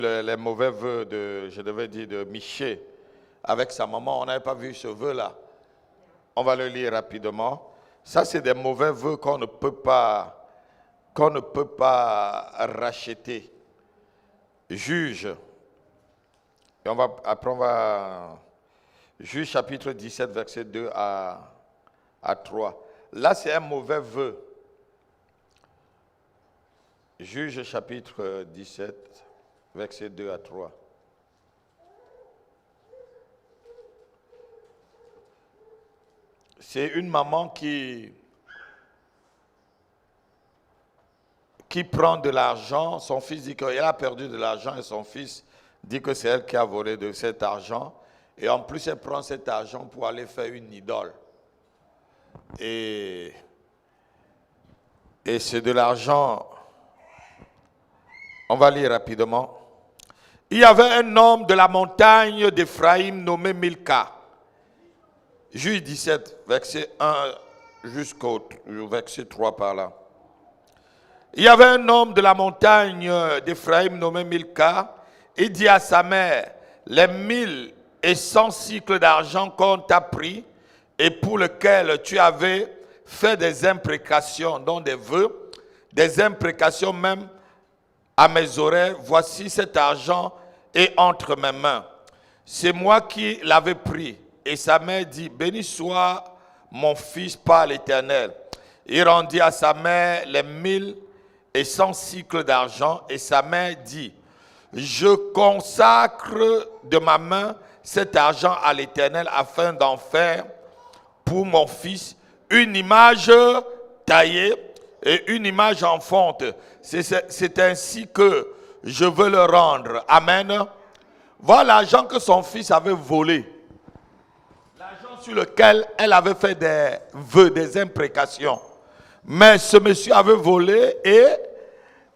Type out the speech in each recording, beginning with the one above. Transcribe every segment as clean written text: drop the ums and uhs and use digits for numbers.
Les mauvais vœux de, je devais dire, de Miché avec sa maman. On n'avait pas vu ce vœu-là. On va le lire rapidement. Ça, c'est des mauvais vœux qu'on ne peut pas racheter. Juge. Et après, on va... Juge chapitre 17, verset 2 à 3. Là, c'est un mauvais vœu. Juge chapitre 17, verset 2 à 3. C'est une maman qui prend de l'argent. Son fils dit qu'elle a perdu de l'argent et son fils dit que c'est elle qui a volé de cet argent. Et en plus, elle prend cet argent pour aller faire une idole. Et c'est de l'argent. On va lire rapidement. Il y avait un homme de la montagne d'Éphraïm nommé Milka. Juge 17, verset 1 jusqu'au verset 3 par là. Il y avait un homme de la montagne d'Éphraïm nommé Milka. Il dit à sa mère, les 1100 cycles d'argent qu'on t'a pris et pour lequel tu avais fait des imprécations, dont des vœux, des imprécations même à mes oreilles, voici cet argent est entre mes mains. C'est moi qui l'avais pris. Et sa mère dit, béni soit mon fils par l'Éternel. Il rendit à sa mère les 1100 cycles d'argent et sa mère dit, je consacre de ma main cet argent à l'Éternel afin d'en faire pour mon fils une image taillée et une image en fonte. C'est ainsi que je veux le rendre. Amen. Voilà l'argent que son fils avait volé. L'argent sur lequel elle avait fait des vœux, des imprécations. Mais ce monsieur avait volé et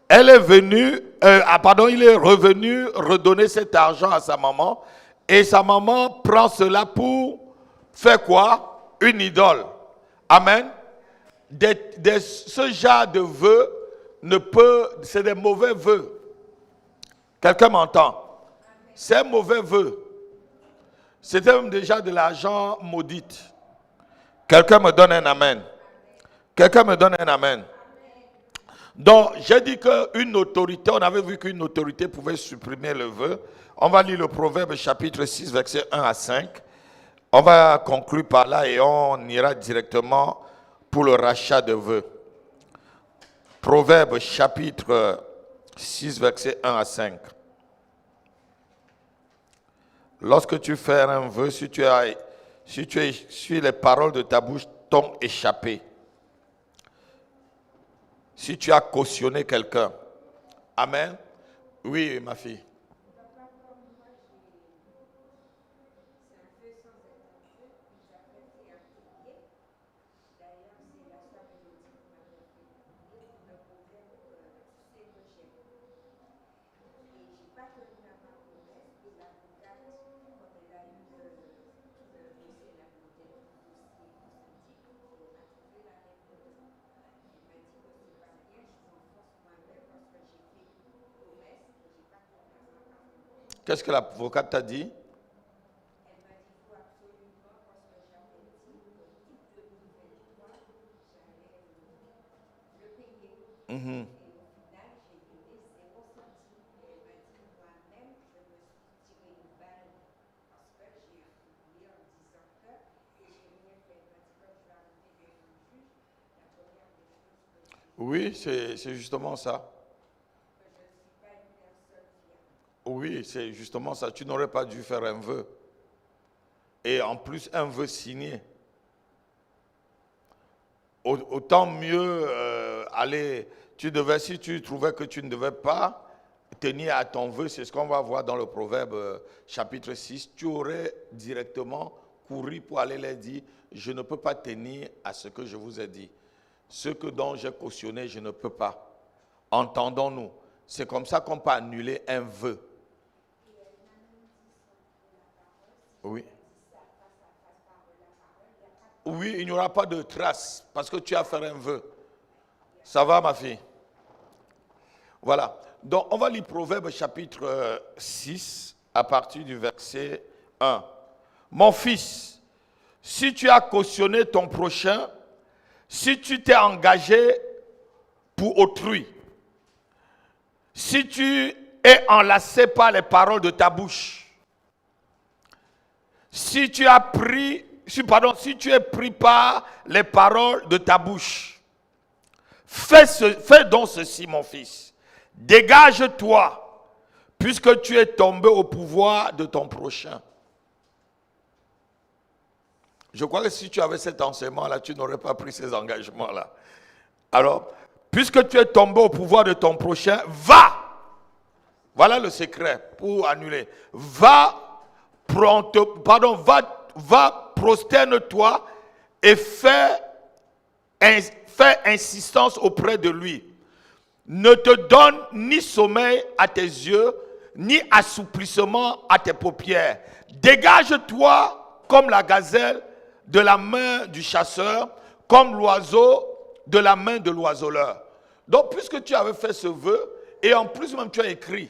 il est revenu redonner cet argent à sa maman. Et sa maman prend cela pour faire quoi? Une idole. Amen. Ce genre de vœux c'est des mauvais vœux. Quelqu'un m'entend? C'est un mauvais vœu. C'était même déjà de l'argent maudit. Quelqu'un me donne un amen. Quelqu'un me donne un amen. Donc, j'ai dit qu'une autorité, on avait vu qu'une autorité pouvait supprimer le vœu. On va lire le Proverbe chapitre 6, verset 1 à 5. On va conclure par là et on ira directement pour le rachat de vœux. Proverbe chapitre 6, verset 1 à 5. Lorsque tu fais un vœu, si tu les paroles de ta bouche t'ont échappé, si tu as cautionné quelqu'un, amen. Oui, ma fille. Qu'est-ce que l'avocate t'a dit? Mm-hmm. Oui, c'est justement ça. Oui, c'est justement ça. Tu n'aurais pas dû faire un vœu. Et en plus, un vœu signé. Autant mieux aller. Si tu trouvais que tu ne devais pas tenir à ton vœu, c'est ce qu'on va voir dans le Proverbe chapitre 6, tu aurais directement couru pour aller leur dire, je ne peux pas tenir à ce que je vous ai dit. Ce dont j'ai cautionné, je ne peux pas. Entendons-nous. C'est comme ça qu'on peut annuler un vœu. Oui. Oui, il n'y aura pas de trace parce que tu as fait un vœu. Ça va, ma fille? Voilà. Donc, on va lire Proverbe chapitre 6 à partir du verset 1. Mon fils, si tu as cautionné ton prochain, si tu t'es engagé pour autrui, si tu es enlacé par les paroles de ta bouche, si tu es pris par les paroles de ta bouche, fais donc ceci, mon fils. Dégage-toi, puisque tu es tombé au pouvoir de ton prochain. Je crois que si tu avais cet enseignement-là, tu n'aurais pas pris ces engagements-là. Alors, puisque tu es tombé au pouvoir de ton prochain, va. Voilà le secret pour annuler. Va, prosterne-toi et fais insistance auprès de lui. Ne te donne ni sommeil à tes yeux, ni assouplissement à tes paupières. Dégage-toi comme la gazelle de la main du chasseur, comme l'oiseau de la main de l'oiseleur. Donc, puisque tu avais fait ce vœu, et en plus même tu as écrit,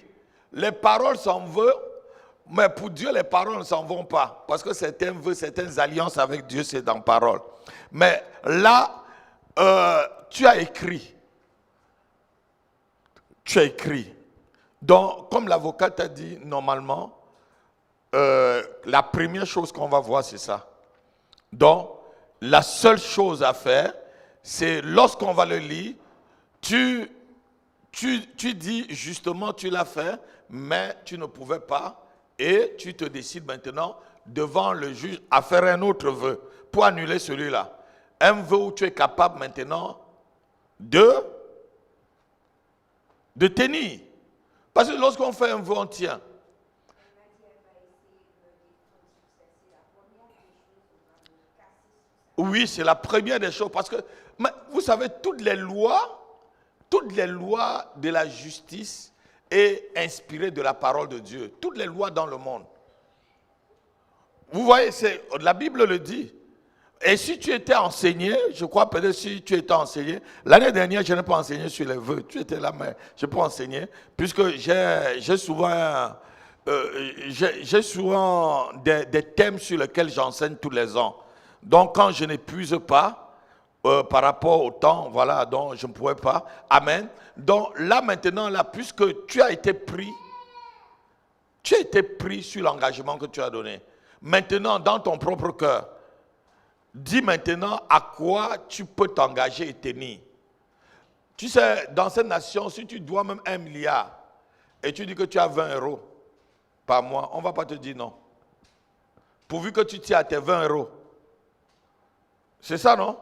les paroles s'en vont, mais pour Dieu, les paroles ne s'en vont pas. Parce que certains vœux, certaines alliances avec Dieu, c'est dans parole. Mais là, tu as écrit. Tu as écrit. Donc, comme l'avocat t'a dit, normalement, la première chose qu'on va voir, c'est ça. Donc, la seule chose à faire, c'est lorsqu'on va le lire, tu dis justement, tu l'as fait, mais tu ne pouvais pas, et tu te décides maintenant, devant le juge, à faire un autre vœu pour annuler celui-là. Un vœu où tu es capable maintenant de tenir. Parce que lorsqu'on fait un vœu, on tient. Oui, c'est la première des choses. Parce que, vous savez, toutes les lois de la justice est inspirée de la parole de Dieu. Toutes les lois dans le monde. Vous voyez, la Bible le dit. Et si tu étais enseigné, je crois peut-être si tu étais enseigné, l'année dernière, je n'ai pas enseigné sur les vœux. Tu étais là, mais je peux enseigner, puisque j'ai souvent des thèmes sur lesquels j'enseigne tous les ans. Donc, quand je n'épuise pas, par rapport au temps, voilà, donc je ne pouvais pas. Amen. Donc, là, maintenant, là, puisque tu as été pris sur l'engagement que tu as donné. Maintenant, dans ton propre cœur, dis maintenant à quoi tu peux t'engager et tenir. Tu sais, dans cette nation, si tu dois même 1 milliard et tu dis que tu as 20 euros par mois, on ne va pas te dire non. Pourvu que tu tiens à tes 20 euros. C'est ça, non?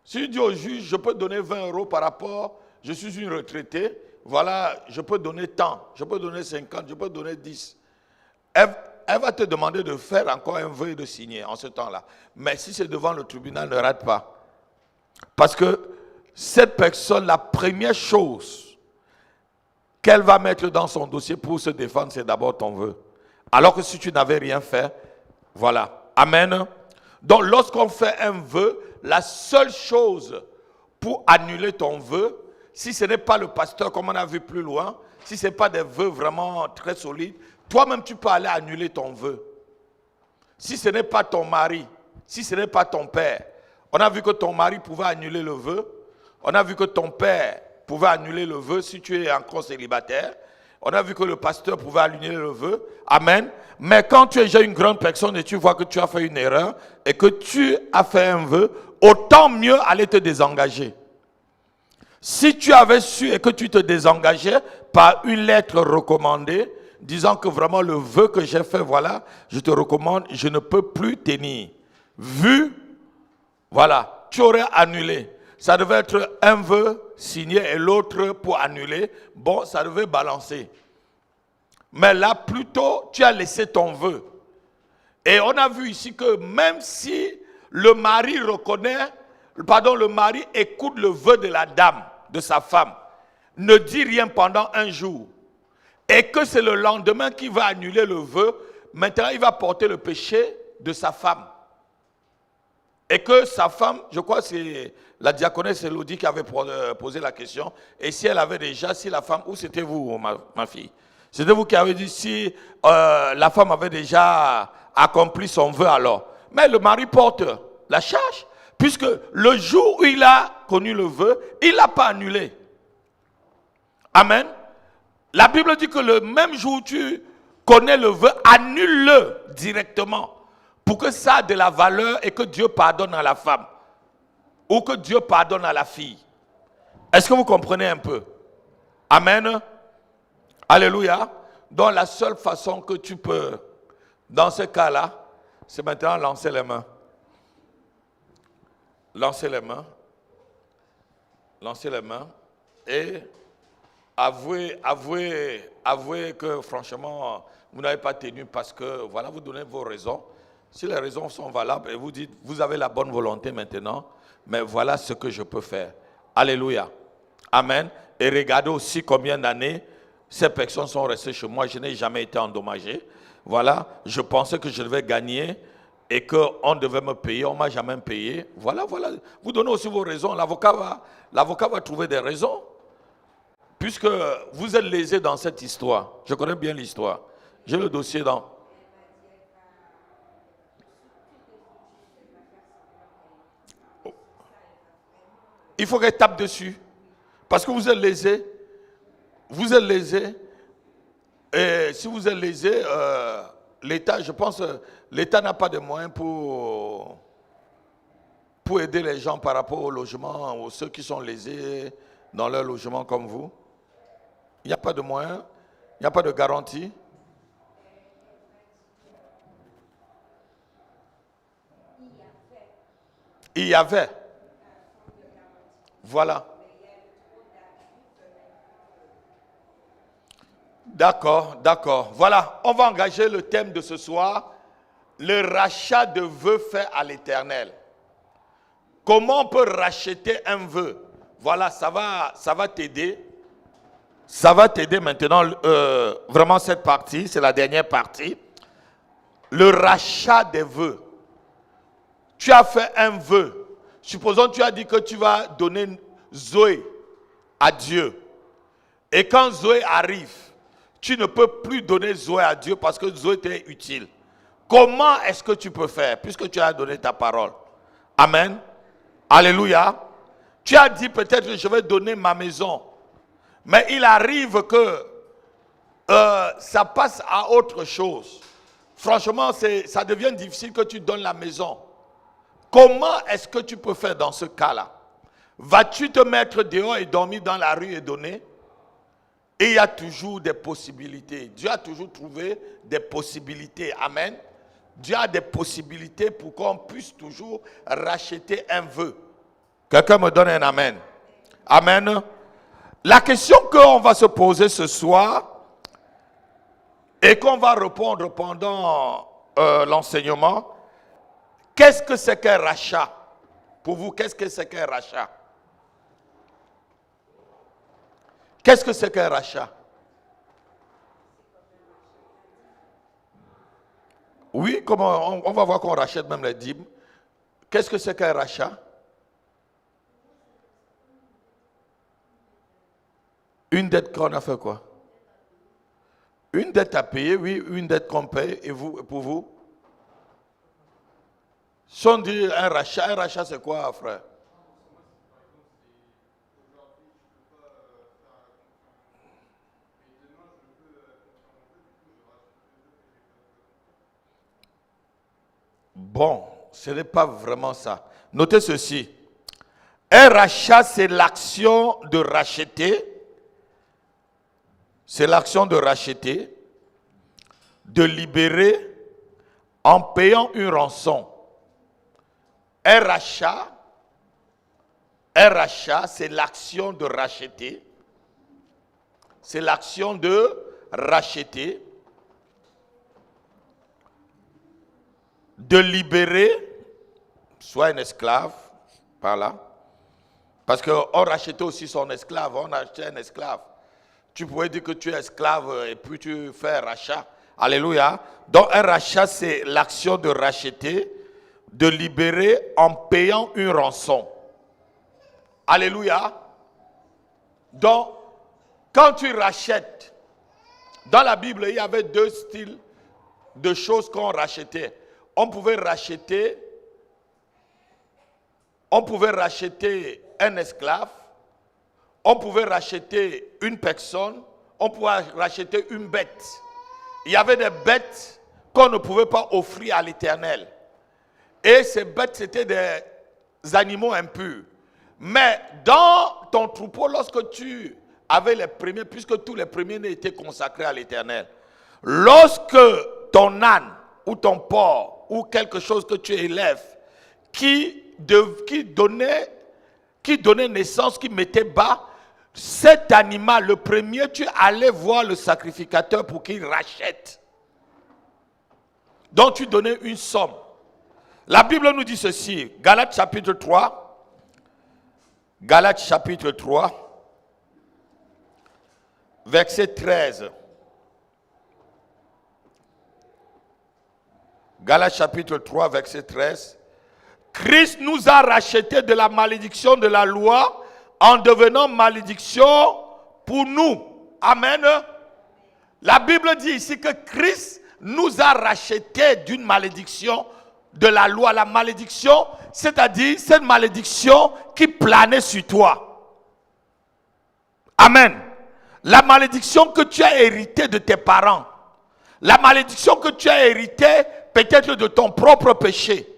Si tu dis au juge, je peux donner 20 euros par rapport, je suis une retraitée, voilà, je peux donner tant, je peux donner 50, je peux donner 10. Elle va te demander de faire encore un vœu et de signer en ce temps-là. Mais si c'est devant le tribunal, ne rate pas. Parce que cette personne, la première chose qu'elle va mettre dans son dossier pour se défendre, c'est d'abord ton vœu. Alors que si tu n'avais rien fait, voilà. Amen. Donc lorsqu'on fait un vœu, la seule chose pour annuler ton vœu, si ce n'est pas le pasteur comme on a vu plus loin, si ce n'est pas des vœux vraiment très solides, toi-même tu peux aller annuler ton vœu. Si ce n'est pas ton mari, si ce n'est pas ton père, on a vu que ton mari pouvait annuler le vœu, on a vu que ton père pouvait annuler le vœu si tu es encore célibataire, on a vu que le pasteur pouvait annuler le vœu, amen. Mais quand tu es déjà une grande personne et tu vois que tu as fait une erreur et que tu as fait un vœu, autant mieux aller te désengager. Si tu avais su et que tu te désengageais par une lettre recommandée, disant que vraiment le vœu que j'ai fait, voilà, je te recommande, je ne peux plus tenir. Vu, voilà, tu aurais annulé. Ça devait être un vœu signé et l'autre pour annuler. Bon, ça devait balancer. Mais là, plutôt, tu as laissé ton vœu. Et on a vu ici que même si le mari le mari écoute le vœu de la dame, de sa femme, ne dit rien pendant un jour, et que c'est le lendemain qu'il va annuler le vœu, maintenant il va porter le péché de sa femme. et que sa femme, je crois que c'est la diaconesse Elodie qui avait posé la question, et si elle avait déjà, si la femme, ou c'était vous, ma fille, c'était vous qui avez dit si la femme avait déjà accompli son vœu alors. Mais le mari porte la charge, puisque le jour où il a connu le vœu, il ne l'a pas annulé. Amen. La Bible dit que le même jour où tu connais le vœu, annule-le directement pour que ça ait de la valeur et que Dieu pardonne à la femme ou que Dieu pardonne à la fille. Est-ce que vous comprenez un peu? Amen. Alléluia. Donc la seule façon que tu peux, dans ce cas-là, c'est maintenant lancer les mains. Lancer les mains. Lancer les mains et avouez que franchement, vous n'avez pas tenu parce que, voilà, vous donnez vos raisons. Si les raisons sont valables et vous dites, vous avez la bonne volonté maintenant, mais voilà ce que je peux faire. Alléluia. Amen. Et regardez aussi combien d'années ces personnes sont restées chez moi. Je n'ai jamais été endommagé. Voilà, je pensais que je devais gagner et qu'on devait me payer. On ne m'a jamais payé. Voilà. Vous donnez aussi vos raisons. L'avocat va trouver des raisons. Puisque vous êtes lésé dans cette histoire. Je connais bien l'histoire. J'ai le dossier dans... Il faut qu'elle tape dessus. Parce que vous êtes lésé. Vous êtes lésé. Et si vous êtes lésé, l'État, je pense, l'État n'a pas de moyens pour aider les gens par rapport au logement, ou ceux qui sont lésés dans leur logement comme vous. Il n'y a pas de moyens, il n'y a pas de garantie. Il y avait. Voilà. D'accord. Voilà, on va engager le thème de ce soir, le rachat de vœux fait à l'Éternel. Comment on peut racheter un vœu? Voilà, ça va t'aider. Ça va t'aider maintenant, vraiment cette partie, c'est la dernière partie. Le rachat des vœux. Tu as fait un vœu. Supposons que tu as dit que tu vas donner Zoé à Dieu. Et quand Zoé arrive, tu ne peux plus donner Zoé à Dieu parce que Zoé t'est utile. Comment est-ce que tu peux faire puisque tu as donné ta parole? Amen. Alléluia. Tu as dit peut-être que je vais donner ma maison. Mais il arrive que ça passe à autre chose. Franchement, ça devient difficile que tu donnes la maison. Comment est-ce que tu peux faire dans ce cas-là? Vas-tu te mettre dehors et dormir dans la rue et donner? Et il y a toujours des possibilités. Dieu a toujours trouvé des possibilités. Amen. Dieu a des possibilités pour qu'on puisse toujours racheter un vœu. Quelqu'un me donne un amen. Amen. La question qu'on va se poser ce soir et qu'on va répondre pendant l'enseignement, qu'est-ce que c'est qu'un rachat? Pour vous, qu'est-ce que c'est qu'un rachat? Qu'est-ce que c'est qu'un rachat? Oui, comment on va voir qu'on rachète même les dîmes. Qu'est-ce que c'est qu'un rachat? Une dette qu'on a fait quoi? Une dette à payer, oui, une dette qu'on paye. Et vous, pour vous? Si on dit un rachat c'est quoi, frère? Bon, ce n'est pas vraiment ça. Notez ceci. Un rachat, c'est l'action de racheter. C'est l'action de racheter, de libérer en payant une rançon. Un rachat, c'est l'action de racheter. C'est l'action de racheter, de libérer, soit un esclave, par là. Parce qu'on rachetait aussi son esclave, on achetait un esclave. Tu pouvais dire que tu es esclave et puis tu fais un rachat. Alléluia. Donc un rachat, c'est l'action de racheter de libérer en payant une rançon. Alléluia. Donc, quand tu rachètes, dans la Bible, il y avait deux styles de choses qu'on rachetait. On pouvait racheter un esclave, on pouvait racheter une personne, on pouvait racheter une bête. Il y avait des bêtes qu'on ne pouvait pas offrir à l'Éternel. Et ces bêtes, c'était des animaux impurs. Mais dans ton troupeau, lorsque tu avais les premiers, puisque tous les premiers étaient consacrés à l'Éternel, lorsque ton âne ou ton porc ou quelque chose que tu élèves qui donnait naissance, qui mettait bas, cet animal, le premier, tu allais voir le sacrificateur pour qu'il rachète. Donc tu donnais une somme. La Bible nous dit ceci, Galates chapitre 3, verset 13. Galates chapitre 3, verset 13. Christ nous a rachetés de la malédiction de la loi en devenant malédiction pour nous. Amen. La Bible dit ici que Christ nous a rachetés d'une malédiction de la loi. La malédiction, c'est-à-dire cette malédiction qui planait sur toi. Amen. La malédiction que tu as héritée de tes parents. La malédiction que tu as héritée peut-être de ton propre péché.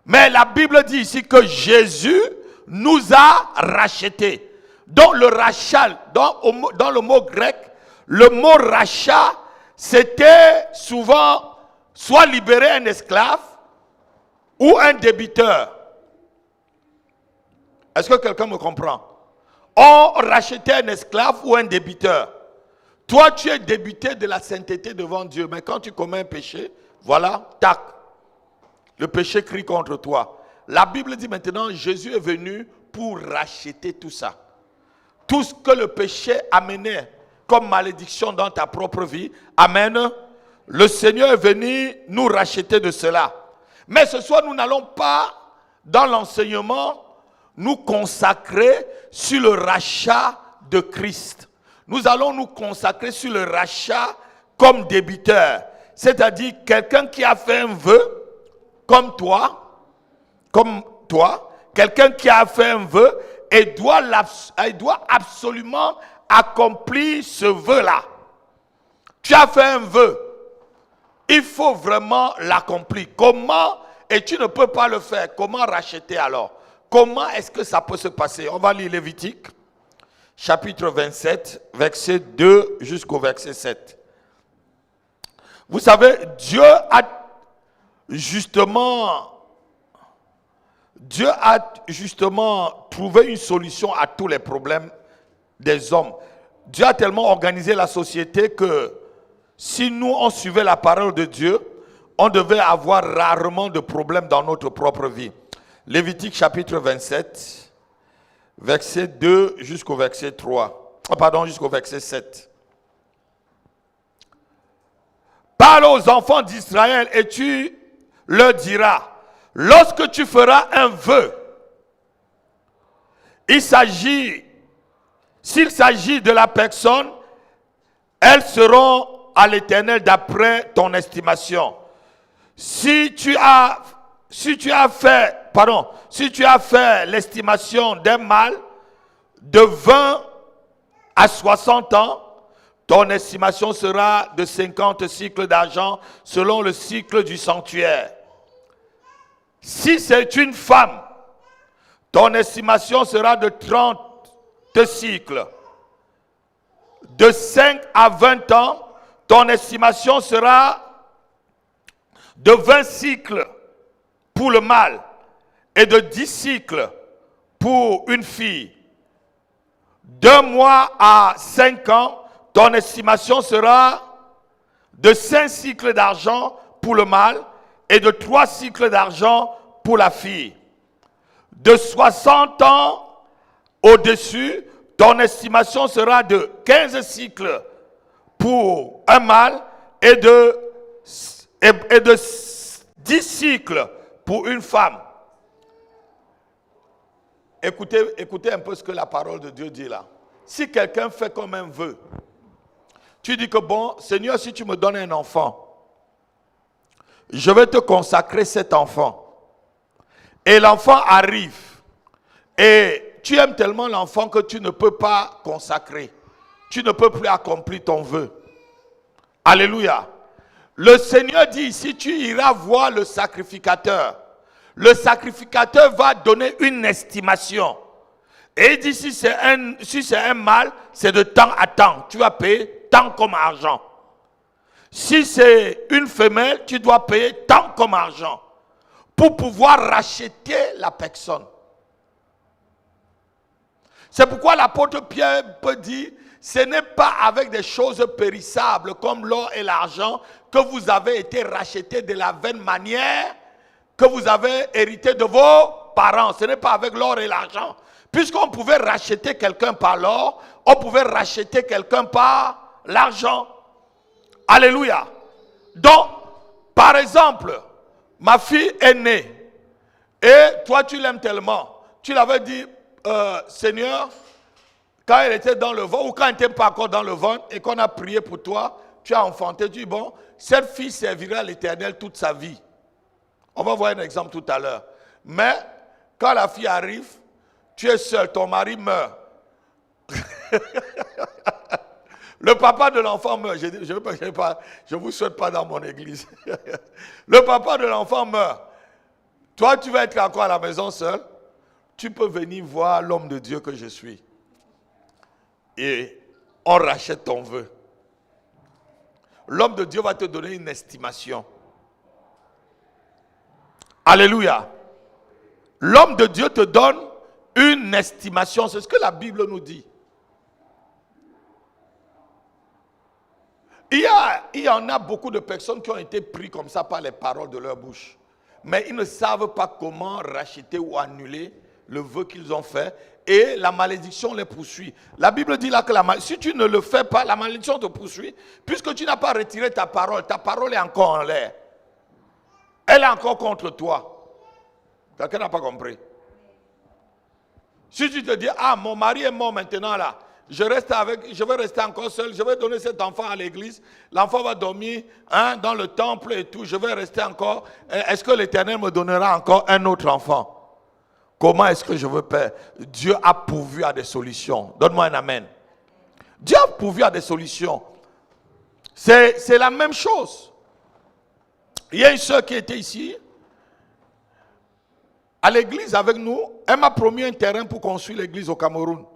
Mais la Bible dit ici que Jésus nous a rachetés. Donc le rachat, dans le mot grec, le mot rachat, c'était souvent soit libérer un esclave ou un débiteur. Est-ce que quelqu'un me comprend? On rachetait un esclave ou un débiteur. Toi, tu es débité de la sainteté devant Dieu. Mais quand tu commets un péché, voilà, tac. Le péché crie contre toi. La Bible dit maintenant, Jésus est venu pour racheter tout ça. Tout ce que le péché amenait comme malédiction dans ta propre vie. Amen. Le Seigneur est venu nous racheter de cela. Mais ce soir, nous n'allons pas, dans l'enseignement, nous consacrer sur le rachat de Christ. Nous allons nous consacrer sur le rachat comme débiteur. C'est-à-dire quelqu'un qui a fait un vœu, comme toi, quelqu'un qui a fait un vœu et doit absolument accomplir ce vœu-là. Tu as fait un vœu. Il faut vraiment l'accomplir. Comment? Et tu ne peux pas le faire. Comment racheter alors? Comment est-ce que ça peut se passer? On va lire Lévitique, chapitre 27, verset 2 jusqu'au verset 7. Vous savez, Dieu a justement trouvé une solution à tous les problèmes des hommes. Dieu a tellement organisé la société que si nous, on suivait la parole de Dieu, on devait avoir rarement de problèmes dans notre propre vie. Lévitique chapitre 27, verset 2 jusqu'au verset 3. Jusqu'au verset 7. Parle aux enfants d'Israël et tu leur diras, lorsque tu feras un vœu, s'il s'agit de la personne, elles seront à l'Éternel d'après ton estimation. Si tu as fait l'estimation d'un mâle de 20 à 60 ans, ton estimation sera de 50 cycles d'argent selon le cycle du sanctuaire. Si c'est une femme, ton estimation sera de 30 cycles. De 5 à 20 ans, ton estimation sera de 20 cycles pour le mâle et de 10 cycles pour une fille. 2 mois à 5 ans, ton estimation sera de 5 cycles d'argent pour le mâle et de 3 cycles d'argent pour la fille. De 60 ans au-dessus, ton estimation sera de 15 cycles pour un mâle et de 10 cycles pour une femme. Écoutez un peu ce que la parole de Dieu dit là. Si quelqu'un fait comme un vœu, tu dis que bon, Seigneur, si tu me donnes un enfant, je vais te consacrer cet enfant. Et l'enfant arrive. Et tu aimes tellement l'enfant que tu ne peux pas consacrer. Tu ne peux plus accomplir ton vœu. Alléluia. Le Seigneur dit ici, tu iras voir le sacrificateur. Le sacrificateur va donner une estimation. Et il dit, si c'est un mâle, c'est de temps à temps. Tu vas payer tant comme argent. Si c'est une femelle, tu dois payer tant comme argent. Pour pouvoir racheter la personne. C'est pourquoi l'apôtre Pierre peut dire, ce n'est pas avec des choses périssables comme l'or et l'argent que vous avez été rachetés de la vaine manière que vous avez hérité de vos parents. Ce n'est pas avec l'or et l'argent. Puisqu'on pouvait racheter quelqu'un par l'or, on pouvait racheter quelqu'un par l'argent. Alléluia. Donc, par exemple, ma fille est née et toi tu l'aimes tellement. Tu l'avais dit, Seigneur, quand elle était dans le ventre ou quand elle n'était pas encore dans le ventre et qu'on a prié pour toi, tu as enfanté, tu dis bon, cette fille servira à l'Éternel toute sa vie. On va voir un exemple tout à l'heure. Mais quand la fille arrive, tu es seul, ton mari meurt. Le papa de l'enfant meurt. Je ne vous souhaite pas dans mon église. Le papa de l'enfant meurt. Toi, tu vas être encore à la maison seul. Tu peux venir voir l'homme de Dieu que je suis. Et on rachète ton vœu. L'homme de Dieu va te donner une estimation. Alléluia. L'homme de Dieu te donne une estimation. C'est ce que la Bible nous dit. Il y en a beaucoup de personnes qui ont été prises comme ça par les paroles de leur bouche. Mais ils ne savent pas comment racheter ou annuler le vœu qu'ils ont fait. Et la malédiction les poursuit. La Bible dit là que si tu ne le fais pas, la malédiction te poursuit. Puisque tu n'as pas retiré ta parole est encore en l'air. Elle est encore contre toi. Quelqu'un n'a pas compris. Si tu te dis, ah, mon mari est mort maintenant là, je vais rester encore seul, je vais donner cet enfant à l'église, l'enfant va dormir dans le temple et tout, je vais rester encore. Est-ce que l'Éternel me donnera encore un autre enfant? Comment est-ce que je veux faire? Dieu a pourvu à des solutions. Donne-moi un amen. Dieu a pourvu à des solutions. C'est la même chose. Il y a une soeur qui était ici, à l'église avec nous. Elle m'a promis un terrain pour construire l'église au Cameroun.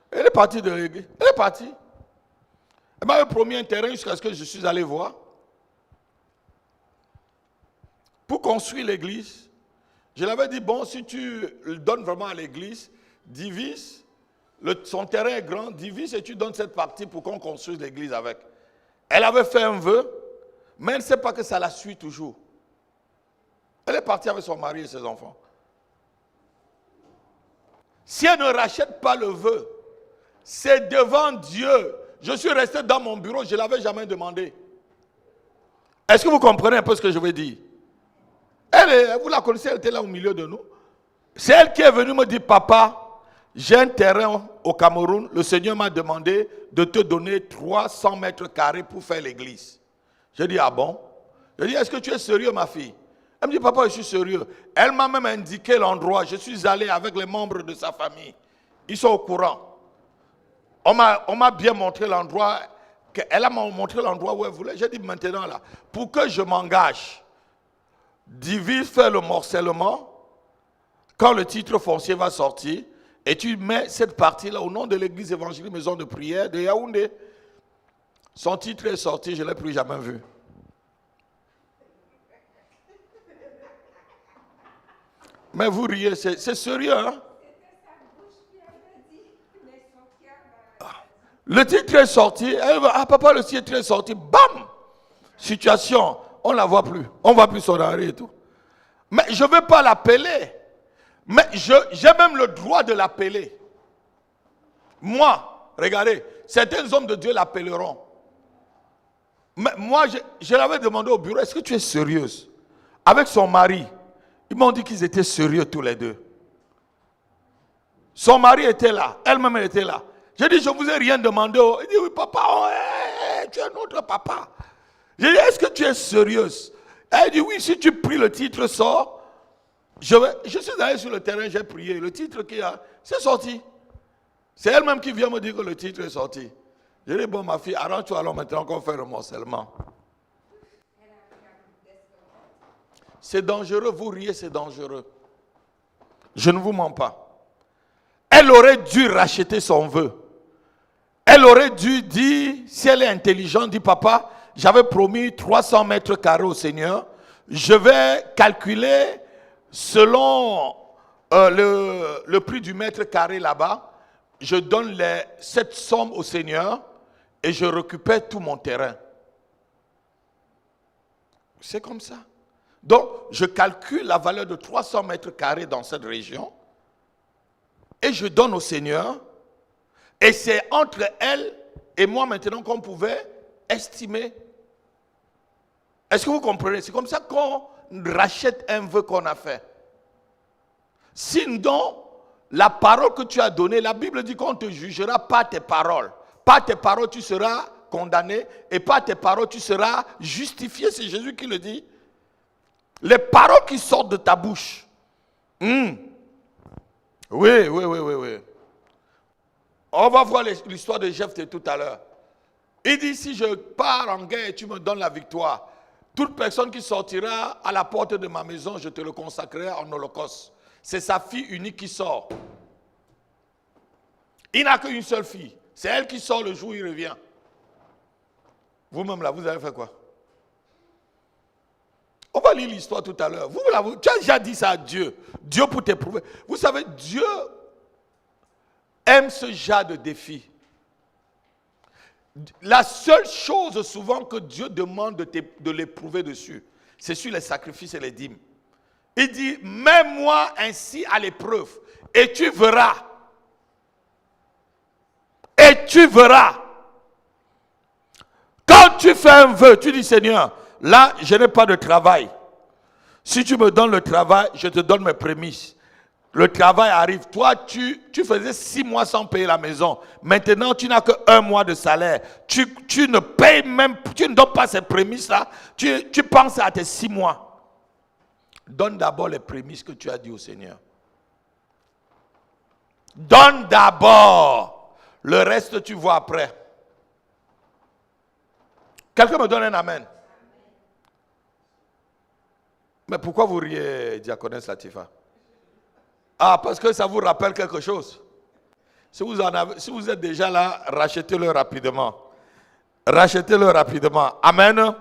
Elle est partie de l'église. Elle est partie. Elle m'avait promis un terrain jusqu'à ce que je suis allé voir. Pour construire l'église, je l'avais dit, bon, si tu le donnes vraiment à l'église, divise, son terrain est grand, divise et tu donnes cette partie pour qu'on construise l'église avec. Elle avait fait un vœu, mais elle ne sait pas que ça la suit toujours. Elle est partie avec son mari et ses enfants. Si elle ne rachète pas le vœu, c'est devant Dieu. Je suis resté dans mon bureau, je ne l'avais jamais demandé. Est-ce que vous comprenez un peu ce que je veux dire? Vous la connaissez, elle était là au milieu de nous. C'est elle qui est venue me dire, papa, j'ai un terrain au Cameroun, le Seigneur m'a demandé de te donner 300 mètres carrés pour faire l'église. J'ai dit, ah bon? J'ai dit, est-ce que tu es sérieux, ma fille? Elle me dit, papa, je suis sérieux. Elle m'a même indiqué l'endroit. Je suis allé avec les membres de sa famille. Ils sont au courant. On m'a bien montré l'endroit. Elle m'a montré l'endroit où elle voulait. J'ai dit, maintenant là, pour que je m'engage, divise, fais le morcellement. Quand le titre foncier va sortir, et tu mets cette partie-là au nom de l'église évangélique Maison de prière de Yaoundé. Son titre est sorti, je ne l'ai plus jamais vu. Mais vous riez, c'est sérieux, hein? Le titre est sorti, elle va, ah papa, le titre est sorti, bam! Situation, on ne la voit plus, on ne voit plus son arrêt et tout. Mais je ne veux pas l'appeler, mais j'ai même le droit de l'appeler. Moi, regardez, certains hommes de Dieu l'appelleront. Mais moi, je l'avais demandé au bureau, est-ce que tu es sérieuse? Avec son mari, Ils m'ont dit qu'ils étaient sérieux tous les deux. Son mari était là, elle-même elle était là. J'ai dit, je ne vous ai rien demandé. Il dit, oui, papa, tu es notre papa. J'ai dit, est-ce que tu es sérieuse? Elle dit, oui, si tu pries, le titre sort. Je suis allé sur le terrain, j'ai prié. Le titre qu'il y a, c'est sorti. C'est elle-même qui vient me dire que le titre est sorti. J'ai dit, bon, ma fille, arrange-toi alors maintenant qu'on fait le morcellement. C'est dangereux, vous riez, c'est dangereux. Je ne vous mens pas. Elle aurait dû racheter son vœu. Elle aurait dû dire, si elle est intelligente, dit papa, j'avais promis 300 mètres carrés au Seigneur. Je vais calculer selon le prix du mètre carré là-bas. Je donne cette somme au Seigneur et je récupère tout mon terrain. C'est comme ça. Donc, je calcule la valeur de 300 mètres carrés dans cette région et je donne au Seigneur. Et c'est entre elle et moi maintenant qu'on pouvait estimer. Est-ce que vous comprenez? C'est comme ça qu'on rachète un vœu qu'on a fait. Sinon, la parole que tu as donnée, la Bible dit qu'on te jugera par tes paroles. Par tes paroles, tu seras condamné et par tes paroles, tu seras justifié. C'est Jésus qui le dit. Les paroles qui sortent de ta bouche. Oui. On va voir l'histoire de Jephthé tout à l'heure. Il dit, si je pars en guerre et tu me donnes la victoire, toute personne qui sortira à la porte de ma maison, je te le consacrerai en holocauste. C'est sa fille unique qui sort. Il n'a qu'une seule fille. C'est elle qui sort le jour où il revient. Vous-même là, vous avez fait quoi? On va lire l'histoire tout à l'heure. Tu as déjà dit ça à Dieu. Dieu pour t'éprouver. Vous savez, Dieu aime ce genre de défi. La seule chose souvent que Dieu demande de l'éprouver dessus, c'est sur les sacrifices et les dîmes. Il dit, mets-moi ainsi à l'épreuve et tu verras. Et tu verras. Quand tu fais un vœu, tu dis, Seigneur, là, je n'ai pas de travail. Si tu me donnes le travail, je te donne mes prémices. Le travail arrive. Toi, tu faisais 6 mois sans payer la maison. Maintenant, tu n'as que 1 mois de salaire. Tu ne payes même, tu ne donnes pas ces prémices-là. Tu penses à tes 6 mois. Donne d'abord les prémices que tu as dit au Seigneur. Donne d'abord. Le reste, tu vois après. Quelqu'un me donne un amen. Mais pourquoi vous riez, diaconesse Latifa? Ah, parce que ça vous rappelle quelque chose. Si vous êtes déjà là, rachetez-le rapidement. Rachetez-le rapidement. Amen.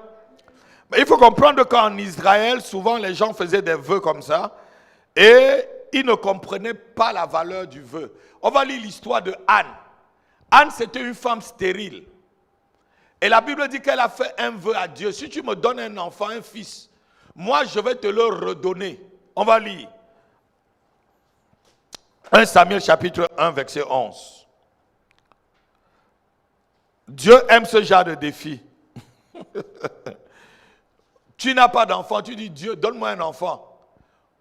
Mais il faut comprendre qu'en Israël, souvent les gens faisaient des vœux comme ça et ils ne comprenaient pas la valeur du vœu. On va lire l'histoire de Anne. Anne, c'était une femme stérile. Et la Bible dit qu'elle a fait un vœu à Dieu. Si tu me donnes un enfant, un fils, moi je vais te le redonner. On va lire. 1 Samuel chapitre 1 verset 11. Dieu aime ce genre de défi. Tu n'as pas d'enfant, tu dis Dieu, donne-moi un enfant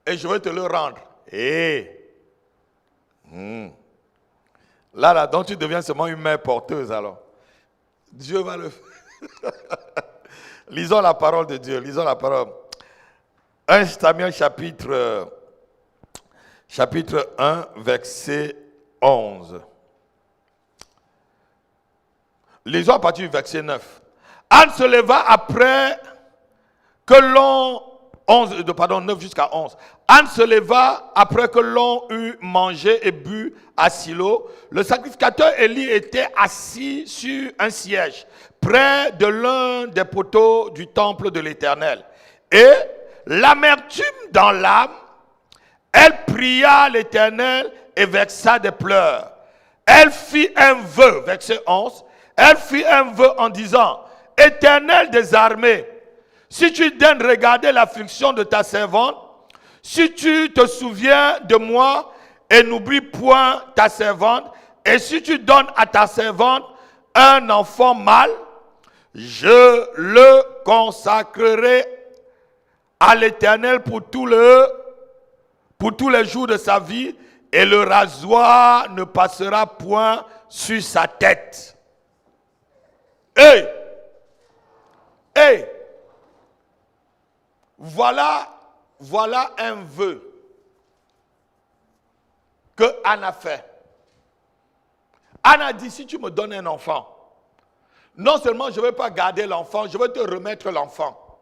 et je vais te le rendre. Là, donc tu deviens seulement une mère porteuse alors. Dieu va le faire. Lisons la parole de Dieu, lisons la parole. 1 Samuel chapitre 1, verset 11. Lisons à partir du verset 9. Anne se leva après que l'on... 9 jusqu'à 11. Anne se leva après que l'on eut mangé et bu à Silo. Le sacrificateur Élie était assis sur un siège, près de l'un des poteaux du temple de l'Éternel. Et l'amertume dans l'âme, elle pria l'Éternel et versa des pleurs. Elle fit un vœu, verset 11, elle fit un vœu en disant, Éternel des armées, si tu daignes regarder l'affliction de ta servante, si tu te souviens de moi et n'oublie point ta servante, et si tu donnes à ta servante un enfant mâle, je le consacrerai à l'Éternel pour tout le pour tous les jours de sa vie, et le rasoir ne passera point sur sa tête. Hey! Hey! Voilà un vœu que Anne a fait. Anne a dit, si tu me donnes un enfant, non seulement je ne vais pas garder l'enfant, je vais te remettre l'enfant.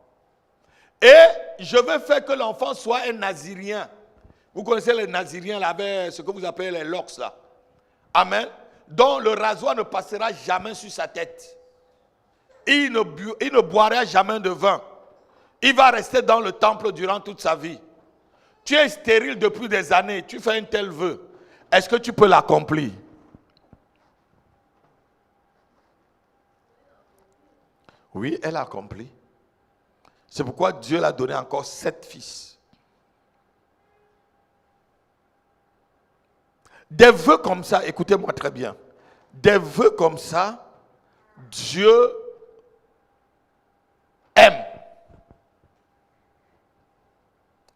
Et je vais faire que l'enfant soit un nazirien. Vous connaissez les naziriens là, avec ce que vous appelez les locks là. Amen. Dont le rasoir ne passera jamais sur sa tête. Il ne boira jamais de vin. Il va rester dans le temple durant toute sa vie. Tu es stérile depuis des années, tu fais un tel vœu. Est-ce que tu peux l'accomplir? Oui, elle a accompli. C'est pourquoi Dieu l'a donné encore 7 fils. Des vœux comme ça, écoutez-moi très bien. Des vœux comme ça, Dieu aime.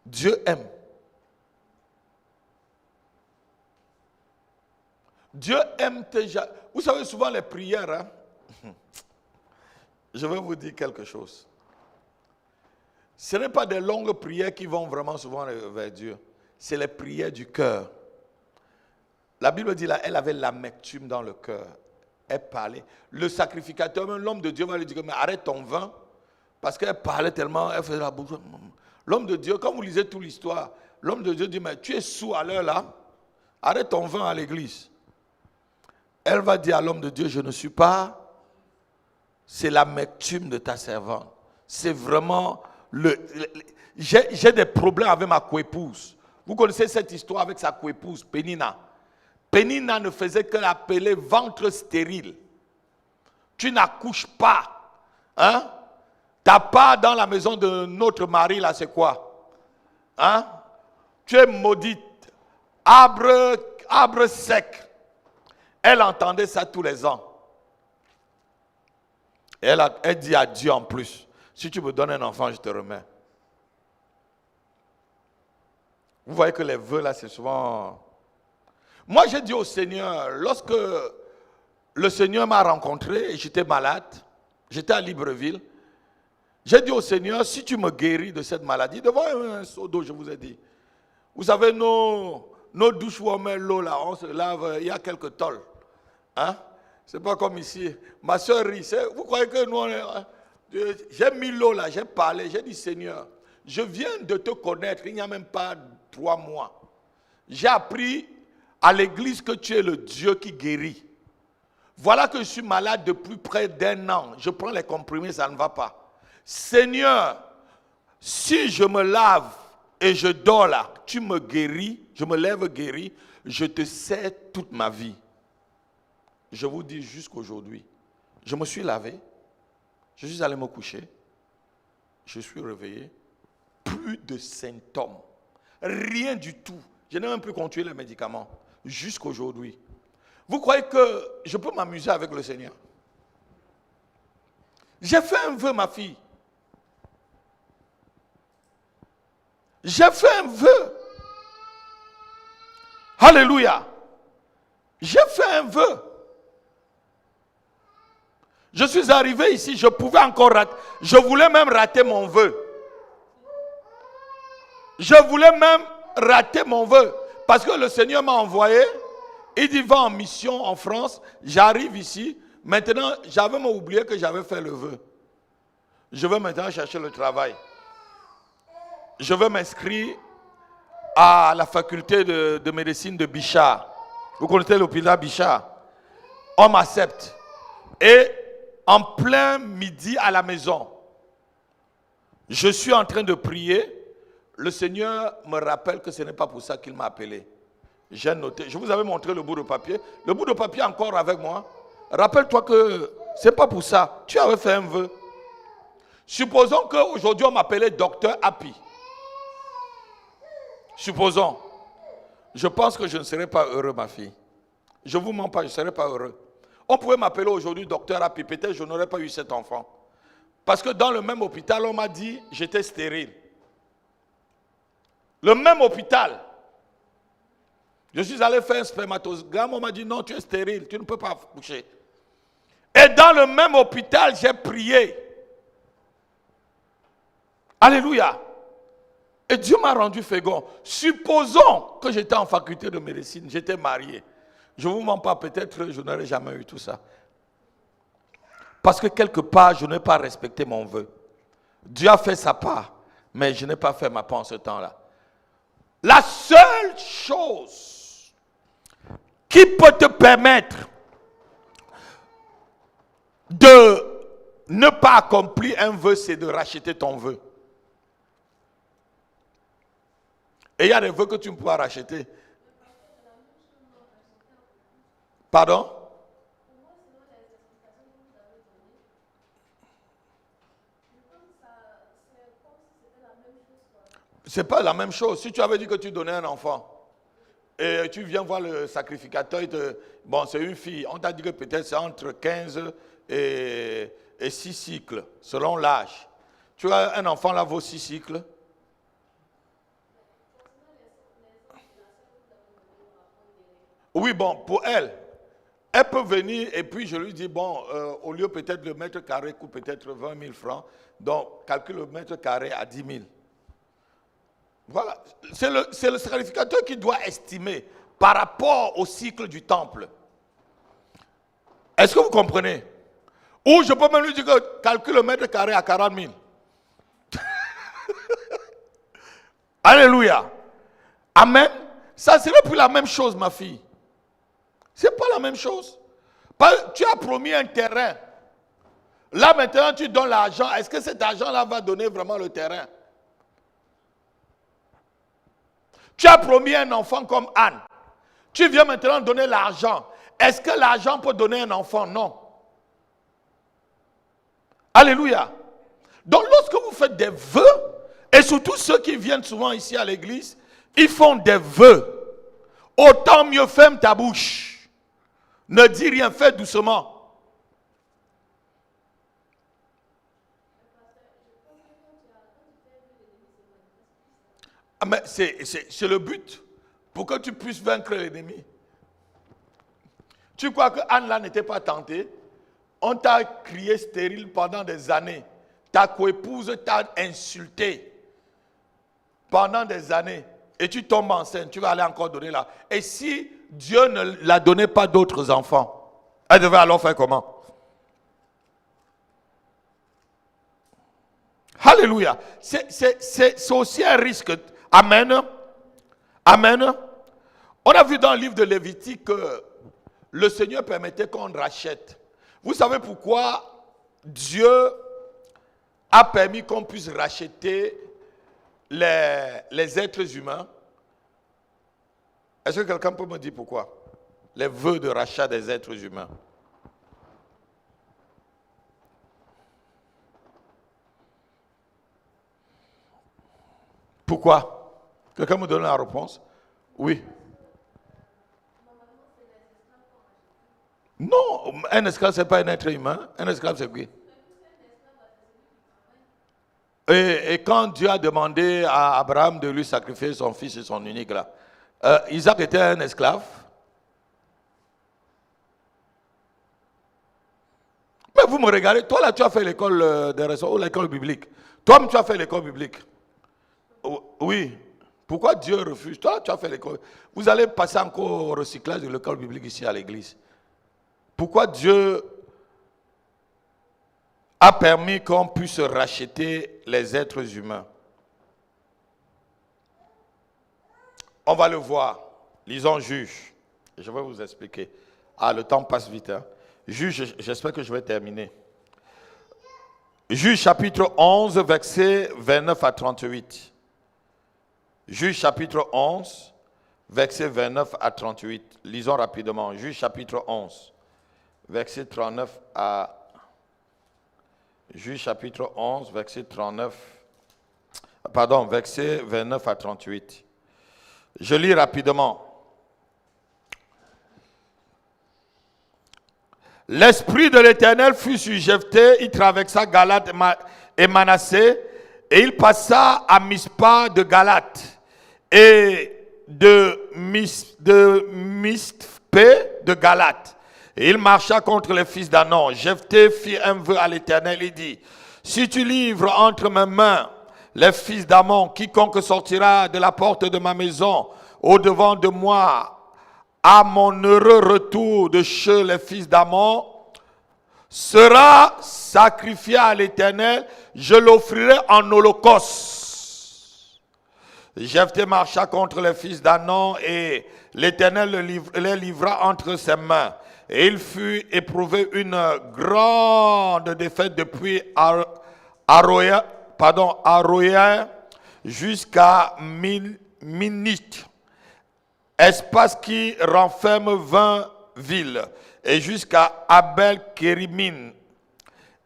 Dieu aime. Dieu aime tes... Vous savez souvent les prières, hein? Je vais vous dire quelque chose. Ce n'est pas des longues prières qui vont vraiment souvent vers Dieu. C'est les prières du cœur. La Bible dit là, elle avait l'amertume dans le cœur. Elle parlait. Le sacrificateur, même l'homme de Dieu va lui dire, mais arrête ton vin. Parce qu'elle parlait tellement, elle faisait la bouche. L'homme de Dieu, quand vous lisez toute l'histoire, l'homme de Dieu dit, mais tu es saoul à l'heure là. Arrête ton vin à l'église. Elle va dire à l'homme de Dieu, je ne suis pas... C'est l'amertume de ta servante. C'est vraiment... J'ai des problèmes avec ma coépouse. Vous connaissez cette histoire avec sa coépouse, Pénina. Pénina ne faisait que l'appeler ventre stérile. Tu n'accouches pas. Hein? Ta part dans la maison de notre mari, là, c'est quoi? Hein? Tu es maudite. Arbre sec. Elle entendait ça tous les ans. Et elle dit à Dieu en plus, si tu me donnes un enfant, je te remets. Vous voyez que les vœux là, c'est souvent... Moi, j'ai dit au Seigneur, lorsque le Seigneur m'a rencontré et j'étais malade, j'étais à Libreville, j'ai dit au Seigneur, si tu me guéris de cette maladie, devant un seau d'eau, je vous ai dit, vous savez, nos douches où on met l'eau là, on se lave, il y a quelques tôles. Hein? C'est pas comme ici. Ma soeur rit. Vous croyez que nous, j'ai mis l'eau là, j'ai parlé, j'ai dit Seigneur, je viens de te connaître, il n'y a même pas 3 mois. J'ai appris à l'église que tu es le Dieu qui guérit. Voilà que je suis malade depuis près d'1 an. Je prends les comprimés, ça ne va pas. Seigneur, si je me lave et je dors là, tu me guéris, je me lève guéri, je te sers toute ma vie. Je vous dis jusqu'aujourd'hui, je me suis lavé, je suis allé me coucher, je suis réveillé, plus de symptômes, rien du tout. Je n'ai même plus continué les médicaments, jusqu'aujourd'hui. Vous croyez que je peux m'amuser avec le Seigneur? J'ai fait un vœu, ma fille. J'ai fait un vœu. Alléluia. J'ai fait un vœu. Je suis arrivé ici, je pouvais encore rater. Je voulais même rater mon vœu. Je voulais même rater mon vœu. Parce que le Seigneur m'a envoyé. Il dit, va en mission en France. J'arrive ici. Maintenant, j'avais même oublié que j'avais fait le vœu. Je vais maintenant chercher le travail. Je vais m'inscrire à la faculté de médecine de Bichard. Vous connaissez l'hôpital Bichard? On m'accepte. Et en plein midi à la maison, je suis en train de prier. Le Seigneur me rappelle que ce n'est pas pour ça qu'il m'a appelé. J'ai noté. Je vous avais montré le bout de papier. Le bout de papier encore avec moi. Rappelle-toi que ce n'est pas pour ça. Tu avais fait un vœu. Supposons qu'aujourd'hui on m'appelait docteur Happy. Supposons. Je pense que je ne serais pas heureux, ma fille. Je ne vous mens pas, je ne serais pas heureux. On pouvait m'appeler aujourd'hui docteur Happy. Peut-être je n'aurais pas eu cet enfant. Parce que dans le même hôpital, on m'a dit j'étais stérile. Le même hôpital. Je suis allé faire un spermatogramme, on m'a dit non, tu es stérile, tu ne peux pas accoucher. Et dans le même hôpital, j'ai prié. Alléluia. Et Dieu m'a rendu fécond. Supposons que j'étais en faculté de médecine, j'étais marié. Je ne vous mens pas, peut-être je n'aurais jamais eu tout ça. Parce que quelque part, je n'ai pas respecté mon vœu. Dieu a fait sa part, mais je n'ai pas fait ma part en ce temps-là. La seule chose qui peut te permettre de ne pas accomplir un vœu, c'est de racheter ton vœu. Et il y a des vœux que tu ne peux pas racheter. Pardon? C'est pas la même chose. Si tu avais dit que tu donnais un enfant et tu viens voir le sacrificateur, bon, c'est une fille, on t'a dit que peut-être c'est entre 15 et 6 cycles, selon l'âge. Tu as un enfant là vaut 6 cycles. Oui, bon, pour elle, elle peut venir et puis je lui dis, bon, au lieu peut-être le mètre carré coûte peut-être 20 000 francs, donc calcule le mètre carré à 10 000. Voilà, c'est le sacrificateur qui doit estimer par rapport au cycle du temple. Est-ce que vous comprenez? Ou je peux même lui dire que calcule le mètre carré à 40 000. Alléluia. Amen. Ça serait plus la même chose, ma fille. C'est pas la même chose. Tu as promis un terrain. Là maintenant tu donnes l'argent. Est-ce que cet argent-là va donner vraiment le terrain? Tu as promis un enfant comme Anne. Tu viens maintenant donner l'argent. Est-ce que l'argent peut donner un enfant? Non. Alléluia. Donc lorsque vous faites des vœux, et surtout ceux qui viennent souvent ici à l'église, ils font des vœux. Autant mieux ferme ta bouche. Ne dis rien, fais doucement. Mais c'est le but, pour que tu puisses vaincre l'ennemi. Tu crois que Anne là n'était pas tentée? On t'a crié stérile pendant des années. Ta coépouse t'a insulté pendant des années. Et tu tombes enceinte, tu vas aller encore donner là. Et si Dieu ne la donnait pas d'autres enfants, elle devait alors faire comment? Alléluia. C'est aussi un risque. Amen. Amen. On a vu dans le livre de Lévitique que le Seigneur permettait qu'on rachète. Vous savez pourquoi Dieu a permis qu'on puisse racheter les êtres humains? Est-ce que quelqu'un peut me dire pourquoi? Les vœux de rachat des êtres humains. Pourquoi? Quelqu'un me donne la réponse? Oui. Non, un esclave, ce n'est pas un être humain. Un esclave, c'est qui? Et quand Dieu a demandé à Abraham de lui sacrifier son fils et son unique là, Isaac était un esclave. Mais vous me regardez, toi là tu as fait l'école des raisons ou l'école biblique. Toi tu as fait l'école biblique. Oui. Pourquoi Dieu refuse? Toi tu as fait l'école. Vous allez passer encore au recyclage de l'école biblique ici à l'église. Pourquoi Dieu a permis qu'on puisse racheter les êtres humains? On va le voir. Lisons Juge. Je vais vous expliquer. Ah, le temps passe vite. Hein. Juge, j'espère que je vais terminer. Juge chapitre 11, versets 29 à 38. Juge chapitre 11, versets 29 à 38. Lisons rapidement. Juge chapitre 11, verset 39 à... Juge chapitre 11, verset 39... Pardon, verset 29 à 38. Je lis rapidement. L'esprit de l'Éternel fut sur Jephthé, il traversa Galate et Manassé, et il passa à Mispa de Galate. Et de Mispé de Galate. Et il marcha contre les fils d'Anon. Jephthé fit un vœu à l'Éternel et dit, si tu livres entre mes mains les fils d'Amon, quiconque sortira de la porte de ma maison au-devant de moi, à mon heureux retour de chez les fils d'Amon, sera sacrifié à l'Éternel, je l'offrirai en holocauste. Jephthé marcha contre les fils d'Anon et l'Éternel les livra entre ses mains. Et il fut éprouvé une grande défaite depuis Aroer jusqu'à Minit, espace qui renferme 20 villes, et jusqu'à Abel-Kérimine.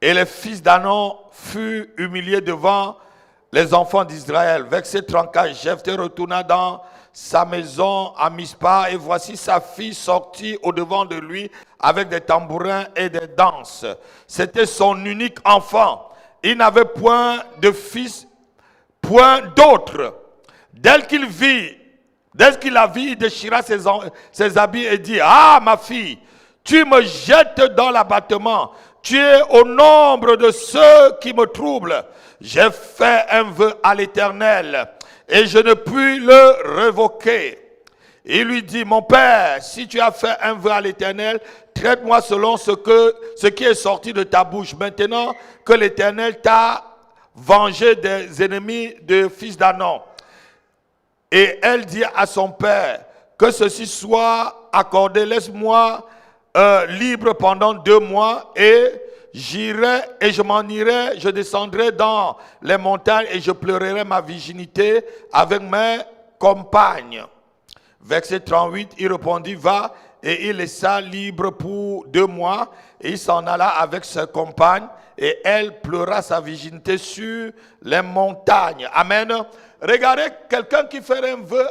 Et les fils d'Anon furent humiliés devant les enfants d'Israël. Verset 34, Jephthé retourna dans sa maison à Mispa, et voici sa fille sortie au-devant de lui avec des tambourins et des danses. C'était son unique enfant. Il n'avait point de fils, point d'autre. Dès qu'il la vit, il déchira ses habits et dit, ah ma fille, tu me jettes dans l'abattement, tu es au nombre de ceux qui me troublent. J'ai fait un vœu à l'Éternel et je ne puis le révoquer. Il lui dit, mon père, si tu as fait un vœu à l'Éternel, traite-moi selon ce qui est sorti de ta bouche. Maintenant que l'Éternel t'a vengé des ennemis de fils d'Anon. Et elle dit à son père, que ceci soit accordé, laisse-moi libre pendant 2 mois et j'irai et je m'en irai, je descendrai dans les montagnes et je pleurerai ma virginité avec mes compagnes. Verset 38, il répondit, va, et il laissa libre pour 2 mois, et il s'en alla avec ses compagnes, et elle pleura sa virginité sur les montagnes. Amen. Regardez quelqu'un qui fait un vœu.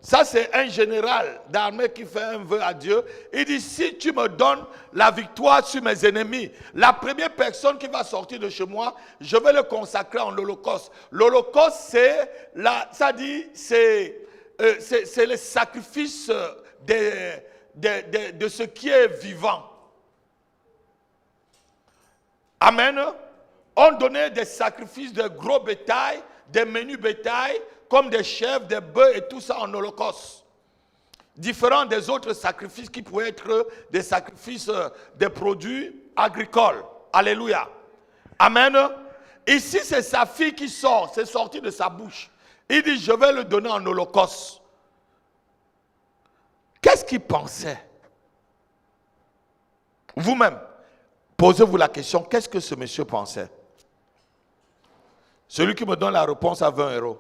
Ça, c'est un général d'armée qui fait un vœu à Dieu. Il dit, si tu me donnes la victoire sur mes ennemis, la première personne qui va sortir de chez moi, je vais le consacrer en holocauste. L'holocauste, c'est le sacrifice de ce qui est vivant. Amen. On donnait des sacrifices de gros bétail, des menus bétail, comme des chèvres, des bœufs et tout ça en holocauste. Différent des autres sacrifices qui pouvaient être des sacrifices des produits agricoles. Alléluia. Amen. Ici, c'est sa fille qui sort, c'est sorti de sa bouche. Il dit, je vais le donner en holocauste. Qu'est-ce qu'il pensait? Vous-même, posez-vous la question, qu'est-ce que ce monsieur pensait? Celui qui me donne la réponse à 20 €.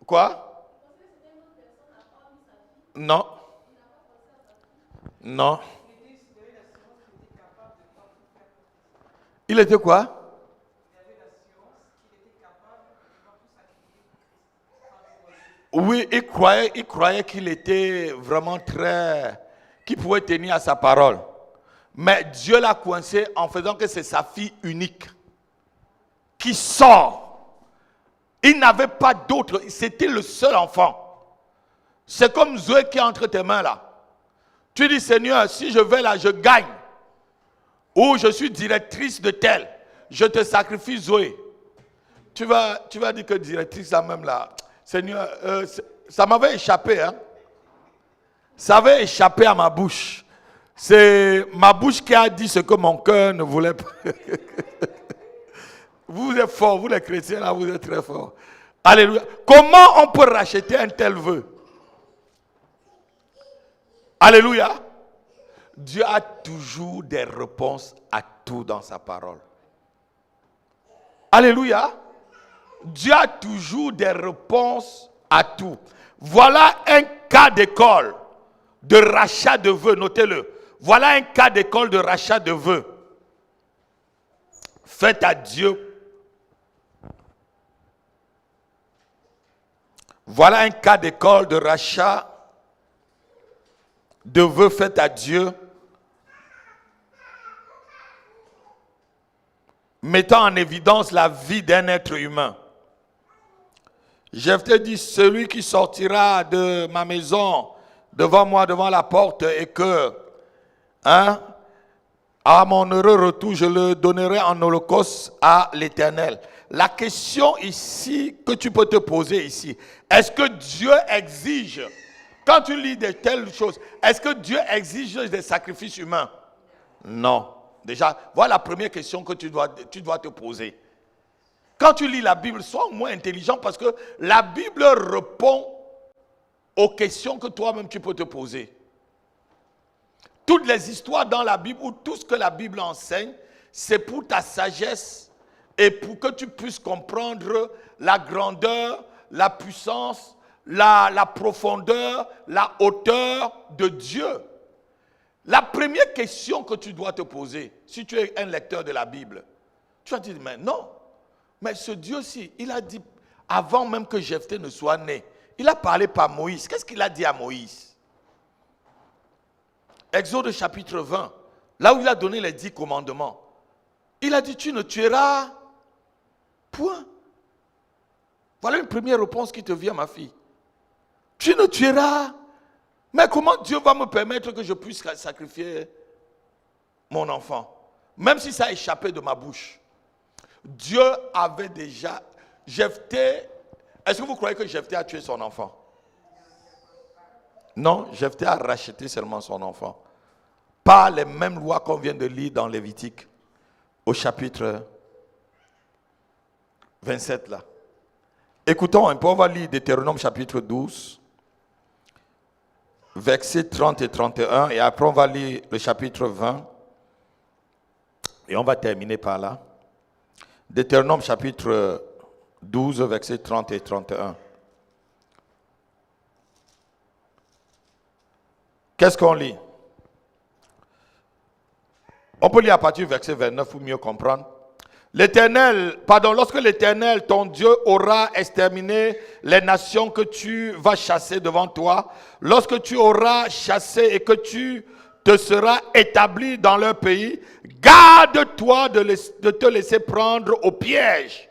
Quoi? Non. Non. Il était quoi? Oui, il croyait qu'il était vraiment qu'il pouvait tenir à sa parole. Mais Dieu l'a coincé en faisant que c'est sa fille unique qui sort. Il n'avait pas d'autre, c'était le seul enfant. C'est comme Zoé qui est entre tes mains là. Tu dis, Seigneur, si je vais là, je gagne. Ou je suis directrice de tel, je te sacrifie Zoé. Tu vas dire que directrice là même là, Seigneur, ça m'avait échappé. Hein? Ça avait échappé à ma bouche. C'est ma bouche qui a dit ce que mon cœur ne voulait pas. Vous êtes forts, vous les chrétiens là, vous êtes très forts. Alléluia. Comment on peut racheter un tel vœu? Alléluia. Dieu a toujours des réponses à tout dans sa parole. Alléluia. Dieu a toujours des réponses à tout. Voilà un cas d'école de rachat de vœux, notez-le. Voilà un cas d'école de rachat de vœux. Faites à Dieu. Voilà un cas d'école de rachat de vœux faits à Dieu, mettant en évidence la vie d'un être humain. Jephthé dit, celui qui sortira de ma maison devant moi, devant la porte, et que, à mon heureux retour, je le donnerai en holocauste à l'Éternel. La question ici que tu peux te poser ici, est-ce que Dieu exige, quand tu lis de telles choses, est-ce que Dieu exige des sacrifices humains? Non. Déjà, voilà la première question que tu dois te poser. Quand tu lis la Bible, sois au moins intelligent parce que la Bible répond aux questions que toi-même tu peux te poser. Toutes les histoires dans la Bible ou tout ce que la Bible enseigne, c'est pour ta sagesse et pour que tu puisses comprendre la grandeur, la puissance, la profondeur, la hauteur de Dieu. La première question que tu dois te poser, si tu es un lecteur de la Bible, tu vas te dire, mais non, mais ce Dieu-ci, il a dit, avant même que Jephthé ne soit né, il a parlé par Moïse. Qu'est-ce qu'il a dit à Moïse? Exode chapitre 20, là où il a donné les 10 commandements. Il a dit, tu ne tueras point. Voilà une première réponse qui te vient, ma fille. Tu ne tueras. Mais comment Dieu va me permettre que je puisse sacrifier mon enfant? Même si ça a échappé de ma bouche. Dieu avait déjà... Jephthé, est-ce que vous croyez que Jephthé a tué son enfant? Non, Jephthé a racheté seulement son enfant. Par les mêmes lois qu'on vient de lire dans Lévitique, au chapitre 27 là. Écoutons un peu, on va lire Deutéronome chapitre 12, versets 30 et 31, et après on va lire le chapitre 20, et on va terminer par là. Deutéronome chapitre 12, versets 30 et 31. Qu'est-ce qu'on lit? On peut lire à partir du verset 29 pour mieux comprendre. Lorsque l'Éternel, ton Dieu, aura exterminé les nations que tu vas chasser devant toi, lorsque tu auras chassé et que tu te seras établi dans leur pays, garde-toi de te laisser prendre au piège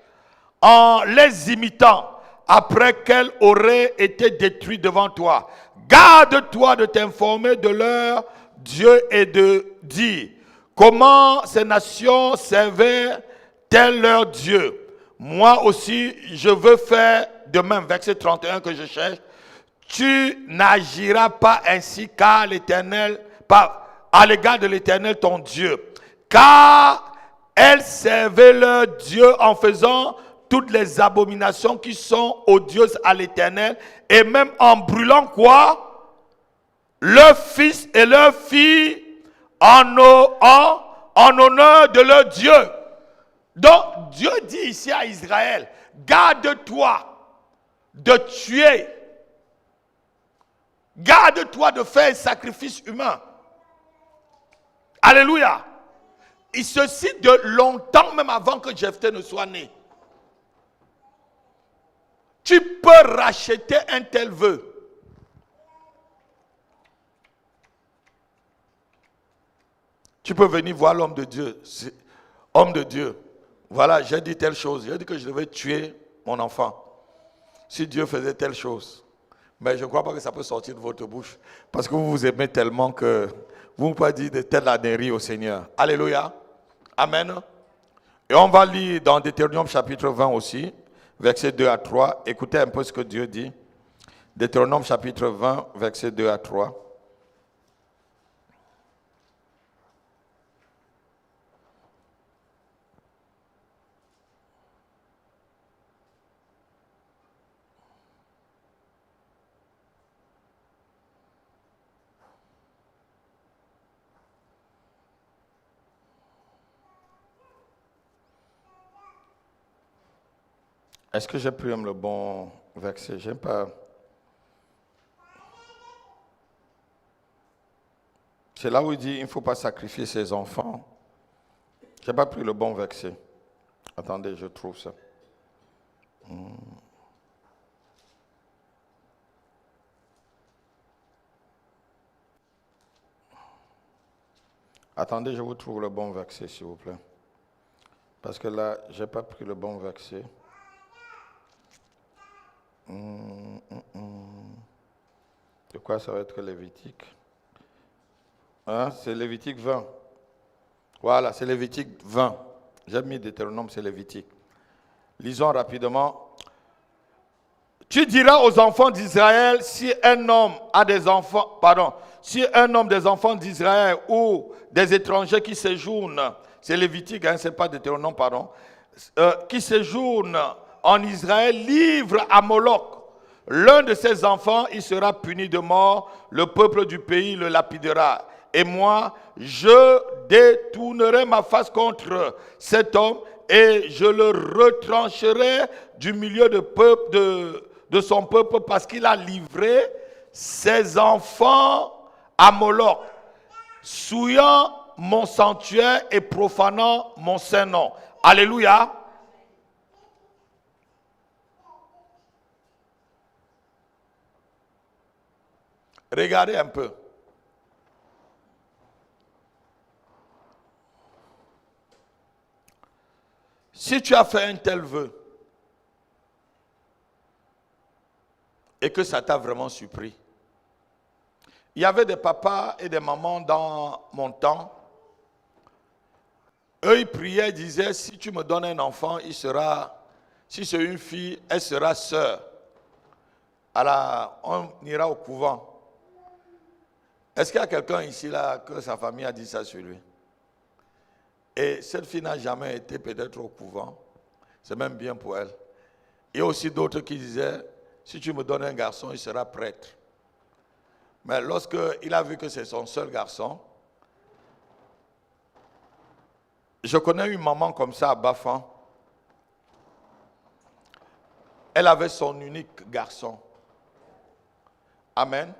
en les imitant après qu'elles auraient été détruites devant toi. Garde-toi de t'informer de leur Dieu et de dire comment ces nations servaient-elles leur Dieu. Moi aussi, je veux faire de même. Verset 31 que je cherche. Tu n'agiras pas ainsi à l'égard de l'Éternel ton Dieu. Car elles servaient leur Dieu en faisant toutes les abominations qui sont odieuses à l'Éternel et même en brûlant quoi? Leurs fils et leurs filles en honneur de leur Dieu. Donc Dieu dit ici à Israël, garde-toi de tuer, garde-toi de faire un sacrifice humain. Alléluia. Et ceci de longtemps même avant que Jephthé ne soit né. Tu peux racheter un tel vœu. Tu peux venir voir l'homme de Dieu. Homme de Dieu, voilà, j'ai dit telle chose. J'ai dit que je devais tuer mon enfant. Si Dieu faisait telle chose. Mais je ne crois pas que ça peut sortir de votre bouche. Parce que vous vous aimez tellement que vous ne pouvez pas dire de telle ânerie au Seigneur. Alléluia. Amen. Et on va lire dans Deutéronome chapitre 20 aussi, versets 2 à 3. Écoutez un peu ce que Dieu dit. Deutéronome chapitre 20, versets 2 à 3. Est-ce que j'ai pris le bon verset? J'aime pas. C'est là où il dit il ne faut pas sacrifier ses enfants. Je n'ai pas pris le bon verset. Attendez, je trouve ça. Attendez, je vous trouve le bon verset, s'il vous plaît. Parce que là, je n'ai pas pris le bon verset. De quoi ça va être Lévitique? C'est Lévitique 20. Voilà, c'est Lévitique 20. J'ai mis Deutéronome, c'est Lévitique. Lisons rapidement. Tu diras aux enfants d'Israël, si un homme des enfants d'Israël ou des étrangers qui séjournent, c'est Lévitique, c'est pas Deutéronome, qui séjournent en Israël, livre à Moloch l'un de ses enfants, il sera puni de mort, le peuple du pays le lapidera. Et moi, je détournerai ma face contre cet homme et je le retrancherai du milieu de son peuple parce qu'il a livré ses enfants à Moloch, souillant mon sanctuaire et profanant mon saint nom. Alléluia. Regardez un peu. Si tu as fait un tel vœu et que ça t'a vraiment surpris, il y avait des papas et des mamans dans mon temps. Eux, ils priaient, ils disaient, si tu me donnes un enfant, si c'est une fille, elle sera sœur. Alors, on ira au couvent. Est-ce qu'il y a quelqu'un ici là que sa famille a dit ça sur lui? Et cette fille n'a jamais été peut-être au couvent. C'est même bien pour elle. Il y a aussi d'autres qui disaient, si tu me donnes un garçon, il sera prêtre. Mais lorsqu'il a vu que c'est son seul garçon, je connais une maman comme ça à Bafan. Elle avait son unique garçon. Amen.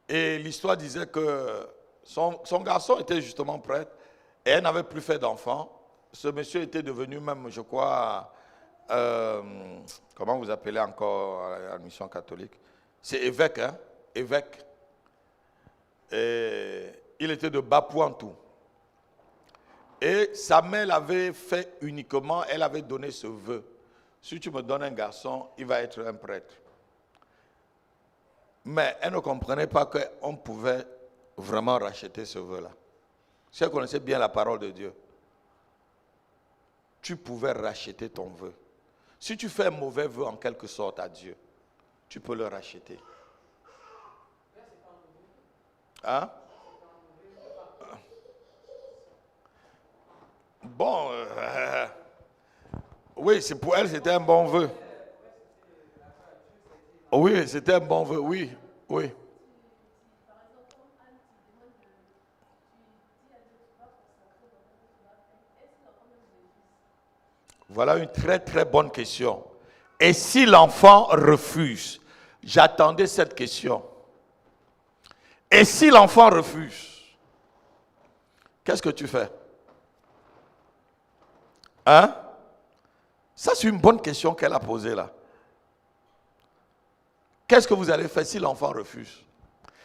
Et l'histoire disait que son garçon était justement prêtre et elle n'avait plus fait d'enfant. Ce monsieur était devenu même, je crois, comment vous appelez encore à la mission catholique? C'est évêque, hein? Évêque. Et il était de Bapouantou. Et sa mère l'avait fait uniquement, elle avait donné ce vœu. Si tu me donnes un garçon, il va être un prêtre. Mais elle ne comprenait pas qu'on pouvait vraiment racheter ce vœu-là. Si elle connaissait bien la parole de Dieu, tu pouvais racheter ton vœu. Si tu fais un mauvais vœu en quelque sorte à Dieu, tu peux le racheter. Hein? Bon, oui, pour elle, c'était un bon vœu. Oui, c'était un bon vœu, oui, oui. Voilà une très très bonne question. Et si l'enfant refuse? J'attendais cette question. Et si l'enfant refuse? Qu'est-ce que tu fais? Hein? Ça, c'est une bonne question qu'elle a posée là. Qu'est-ce que vous allez faire si l'enfant refuse?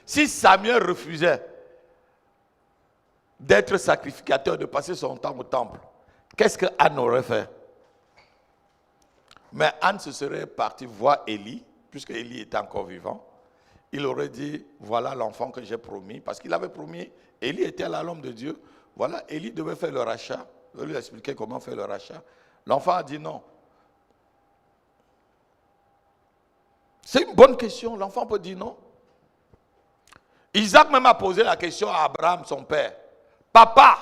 Si Samuel refusait d'être sacrificateur, de passer son temps au temple, qu'est-ce que Anne aurait fait? Mais Anne se serait partie voir Élie, puisque Élie était encore vivant. Il aurait dit, voilà l'enfant que j'ai promis, parce qu'il avait promis, Élie était là l'homme de Dieu. Voilà, Élie devait faire le rachat. Je vais lui expliquer comment faire le rachat. L'enfant a dit non. C'est une bonne question, l'enfant peut dire non. Isaac même a posé la question à Abraham, son père. Papa,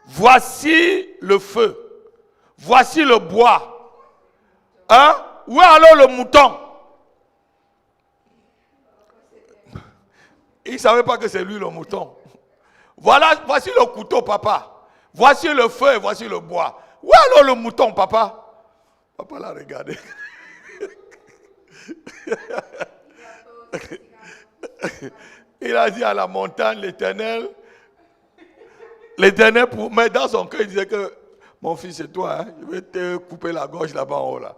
voici le feu, voici le bois. Hein? Où est alors le mouton? Il ne savait pas que c'est lui le mouton. Voici le couteau, papa. Voici le feu et voici le bois. Où est alors le mouton, papa? Papa l'a regardé. Il a dit à la montagne, l'Éternel, mais dans son cœur, il disait que mon fils, c'est toi, hein, je vais te couper la gorge là-bas en haut. Là.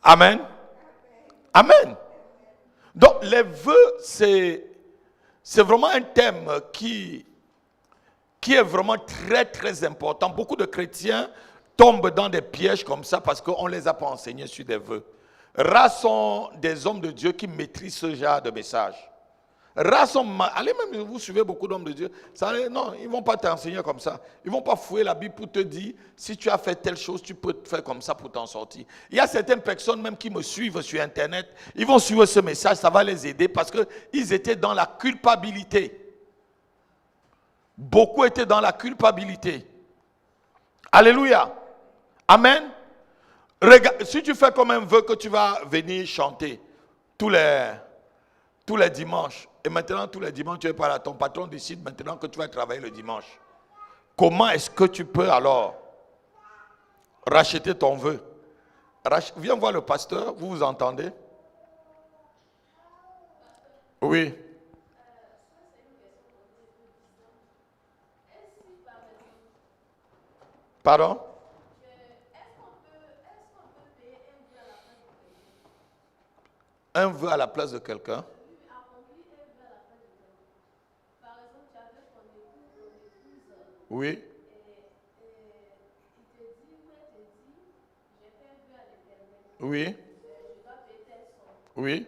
Amen. Amen. Donc, les vœux, c'est vraiment un thème qui est vraiment très, très important. Beaucoup de chrétiens tombent dans des pièges comme ça parce qu'on ne les a pas enseignés sur des vœux. Rares sont des hommes de Dieu qui maîtrisent ce genre de message. Rares sont... Allez, même vous suivez beaucoup d'hommes de Dieu. Non, ils ne vont pas t'enseigner comme ça. Ils ne vont pas fouiller la Bible pour te dire, si tu as fait telle chose, tu peux te faire comme ça pour t'en sortir. Il y a certaines personnes même qui me suivent sur Internet. Ils vont suivre ce message, ça va les aider parce qu'ils étaient dans la culpabilité. Beaucoup étaient dans la culpabilité. Alléluia. Amen. Regarde, si tu fais comme un vœu que tu vas venir chanter tous les dimanches, et maintenant tous les dimanches tu es par là, ton patron décide maintenant que tu vas travailler le dimanche. Comment est-ce que tu peux alors racheter ton vœu? Viens voir le pasteur, vous vous entendez? Oui. Pardon? Un vœu à la place de quelqu'un? Oui. Oui. Oui.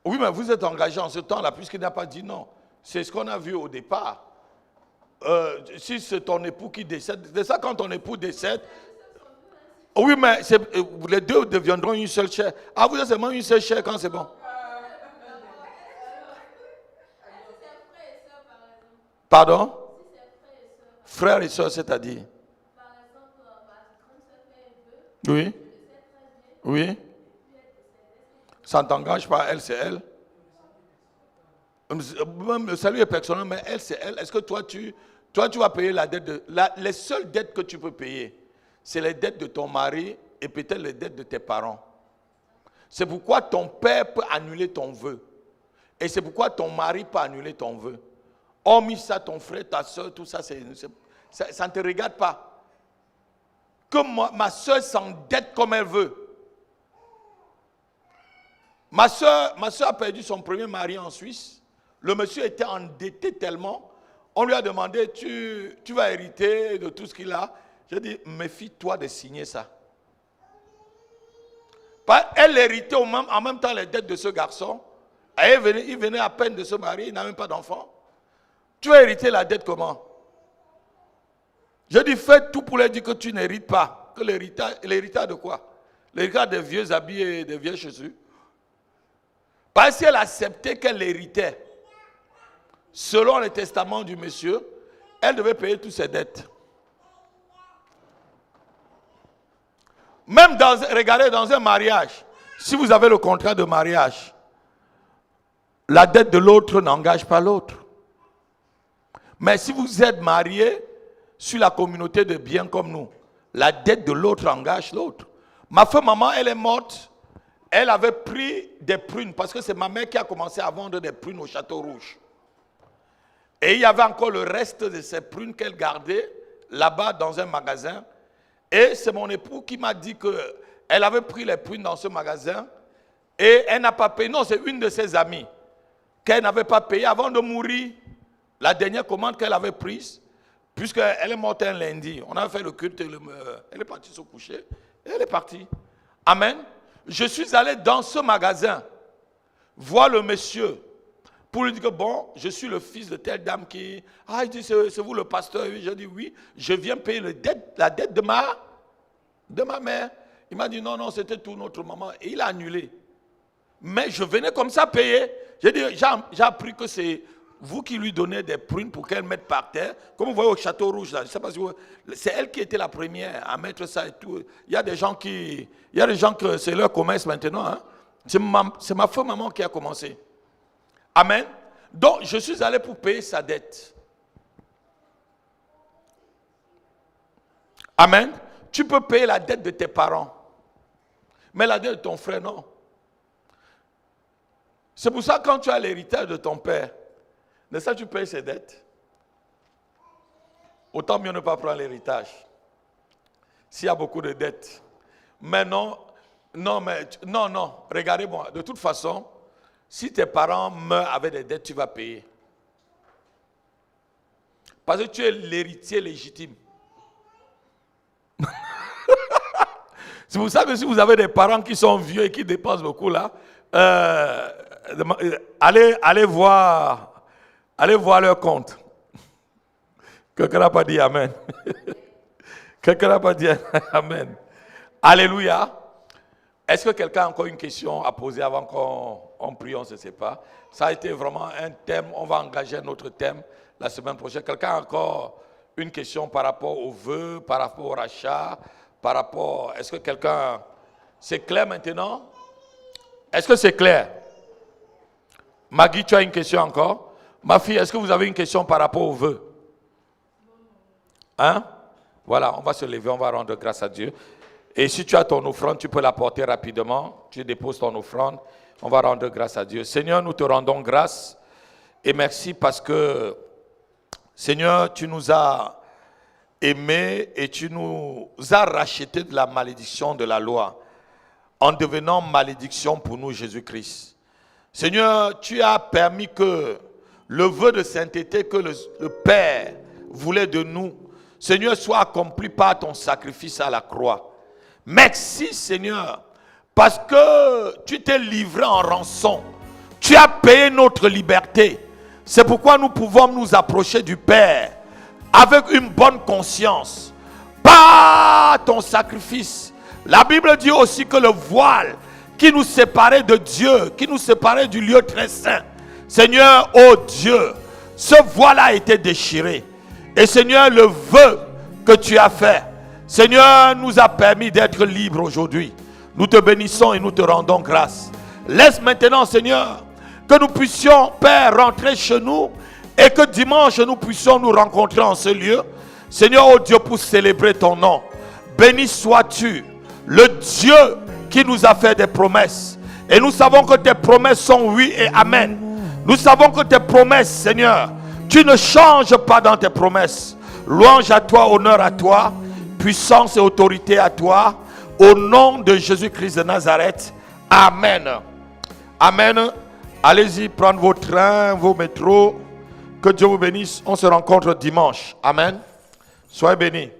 Oui, mais vous êtes engagé en ce temps-là, puisqu'il n'a pas dit non. C'est ce qu'on a vu au départ. Si c'est ton époux qui décède, c'est ça quand ton époux décède. Oui, mais les deux deviendront une seule chair. Ah, vous êtes seulement une seule chair quand c'est bon. Pardon? Frères et sœurs, c'est-à-dire? Oui. Oui. Ça ne t'engage pas, elle, c'est elle. Même le salut est personnel, mais elle, c'est elle. Est-ce que toi, tu vas payer la dette les seules dettes que tu peux payer, c'est les dettes de ton mari et peut-être les dettes de tes parents. C'est pourquoi ton père peut annuler ton vœu. Et c'est pourquoi ton mari peut annuler ton vœu. Hormis ça, ton frère, ta soeur, tout ça, ça ne te regarde pas. Que ma soeur s'endette comme elle veut. Ma soeur a perdu son premier mari en Suisse. Le monsieur était endetté tellement. On lui a demandé, tu vas hériter de tout ce qu'il a. J'ai dit, méfie-toi de signer ça. Elle héritait en même temps les dettes de ce garçon. Il venait à peine de se marier, il n'a même pas d'enfant. Tu vas hériter la dette comment? Je dis, fais tout pour lui dire que tu n'hérites pas. Que l'héritage de quoi? L'héritage des vieux habits et des vieilles chaussures. Parce qu'elle acceptait qu'elle héritait. Selon le testament du monsieur, elle devait payer toutes ses dettes. Même regardez, dans un mariage, si vous avez le contrat de mariage, la dette de l'autre n'engage pas l'autre. Mais si vous êtes marié sur la communauté de biens comme nous, la dette de l'autre engage l'autre. Ma femme, maman, elle est morte. Elle avait pris des prunes, parce que c'est ma mère qui a commencé à vendre des prunes au Château Rouge. Et il y avait encore le reste de ces prunes qu'elle gardait là-bas dans un magasin. Et c'est mon époux qui m'a dit qu'elle avait pris les prunes dans ce magasin et elle n'a pas payé. Non, c'est une de ses amies qu'elle n'avait pas payé avant de mourir. La dernière commande qu'elle avait prise, puisqu'elle est morte un lundi. On a fait le culte, elle est partie se coucher et elle est partie. Amen. Je suis allé dans ce magasin voir le monsieur pour lui dire que bon, je suis le fils de telle dame qui... Ah, il dit, c'est vous le pasteur? Oui, je dis oui, je viens payer la dette de ma mère. Il m'a dit non, c'était tout notre maman. Et il a annulé. Mais je venais comme ça payer. J'ai appris que c'est vous qui lui donnez des prunes pour qu'elle mette par terre. Comme vous voyez au Château Rouge, là, je sais pas si c'est elle qui était la première à mettre ça et tout. Il y a des gens que c'est leur commerce maintenant. Hein. C'est ma femme maman qui a commencé. Amen. Donc, je suis allé pour payer sa dette. Amen. Tu peux payer la dette de tes parents. Mais la dette de ton frère, non. C'est pour ça que quand tu as l'héritage de ton père, n'est-ce pas, tu payes ses dettes. Autant mieux ne pas prendre l'héritage. S'il y a beaucoup de dettes. Mais non, regardez-moi. De toute façon, si tes parents meurent avec des dettes, tu vas payer. Parce que tu es l'héritier légitime. C'est pour ça que si vous avez des parents qui sont vieux et qui dépensent beaucoup là, allez voir leur compte. Quelqu'un n'a pas dit Amen. Quelqu'un n'a pas dit Amen. Alléluia. Est-ce que quelqu'un a encore une question à poser avant qu'on prie, on ne sait pas. Ça a été vraiment un thème, on va engager un autre thème la semaine prochaine. Quelqu'un a encore une question par rapport aux vœux, par rapport au rachat, par rapport... Est-ce que quelqu'un... C'est clair maintenant? Est-ce que c'est clair? Maggie, tu as une question encore? Ma fille, est-ce que vous avez une question par rapport aux vœux? Hein? Voilà, on va se lever, on va rendre grâce à Dieu. Et si tu as ton offrande, tu peux la porter rapidement. Tu déposes ton offrande. On va rendre grâce à Dieu. Seigneur, nous te rendons grâce et merci parce que, Seigneur, tu nous as aimés et tu nous as rachetés de la malédiction de la loi en devenant malédiction pour nous, Jésus-Christ. Seigneur, tu as permis que le vœu de sainteté que le Père voulait de nous, Seigneur, soit accompli par ton sacrifice à la croix. Merci Seigneur, parce que tu t'es livré en rançon. Tu as payé notre liberté. C'est pourquoi nous pouvons nous approcher du Père avec une bonne conscience. Par ton sacrifice. La Bible dit aussi que le voile qui nous séparait de Dieu, qui nous séparait du lieu très saint. Seigneur, oh Dieu, ce voile a été déchiré. Et Seigneur, le vœu que tu as fait, Seigneur, nous a permis d'être libres aujourd'hui. Nous te bénissons et nous te rendons grâce. Laisse maintenant, Seigneur, que nous puissions, Père, rentrer chez nous et que dimanche, nous puissions nous rencontrer en ce lieu. Seigneur, oh Dieu, pour célébrer ton nom. Béni sois-tu, le Dieu qui nous a fait des promesses. Et nous savons que tes promesses sont oui et amen. Nous savons que tes promesses, Seigneur, tu ne changes pas dans tes promesses. Louange à toi, honneur à toi. Puissance et autorité à toi, au nom de Jésus-Christ de Nazareth. Amen. Amen. Allez-y, prendre vos trains, vos métros. Que Dieu vous bénisse. On se rencontre dimanche. Amen. Soyez bénis.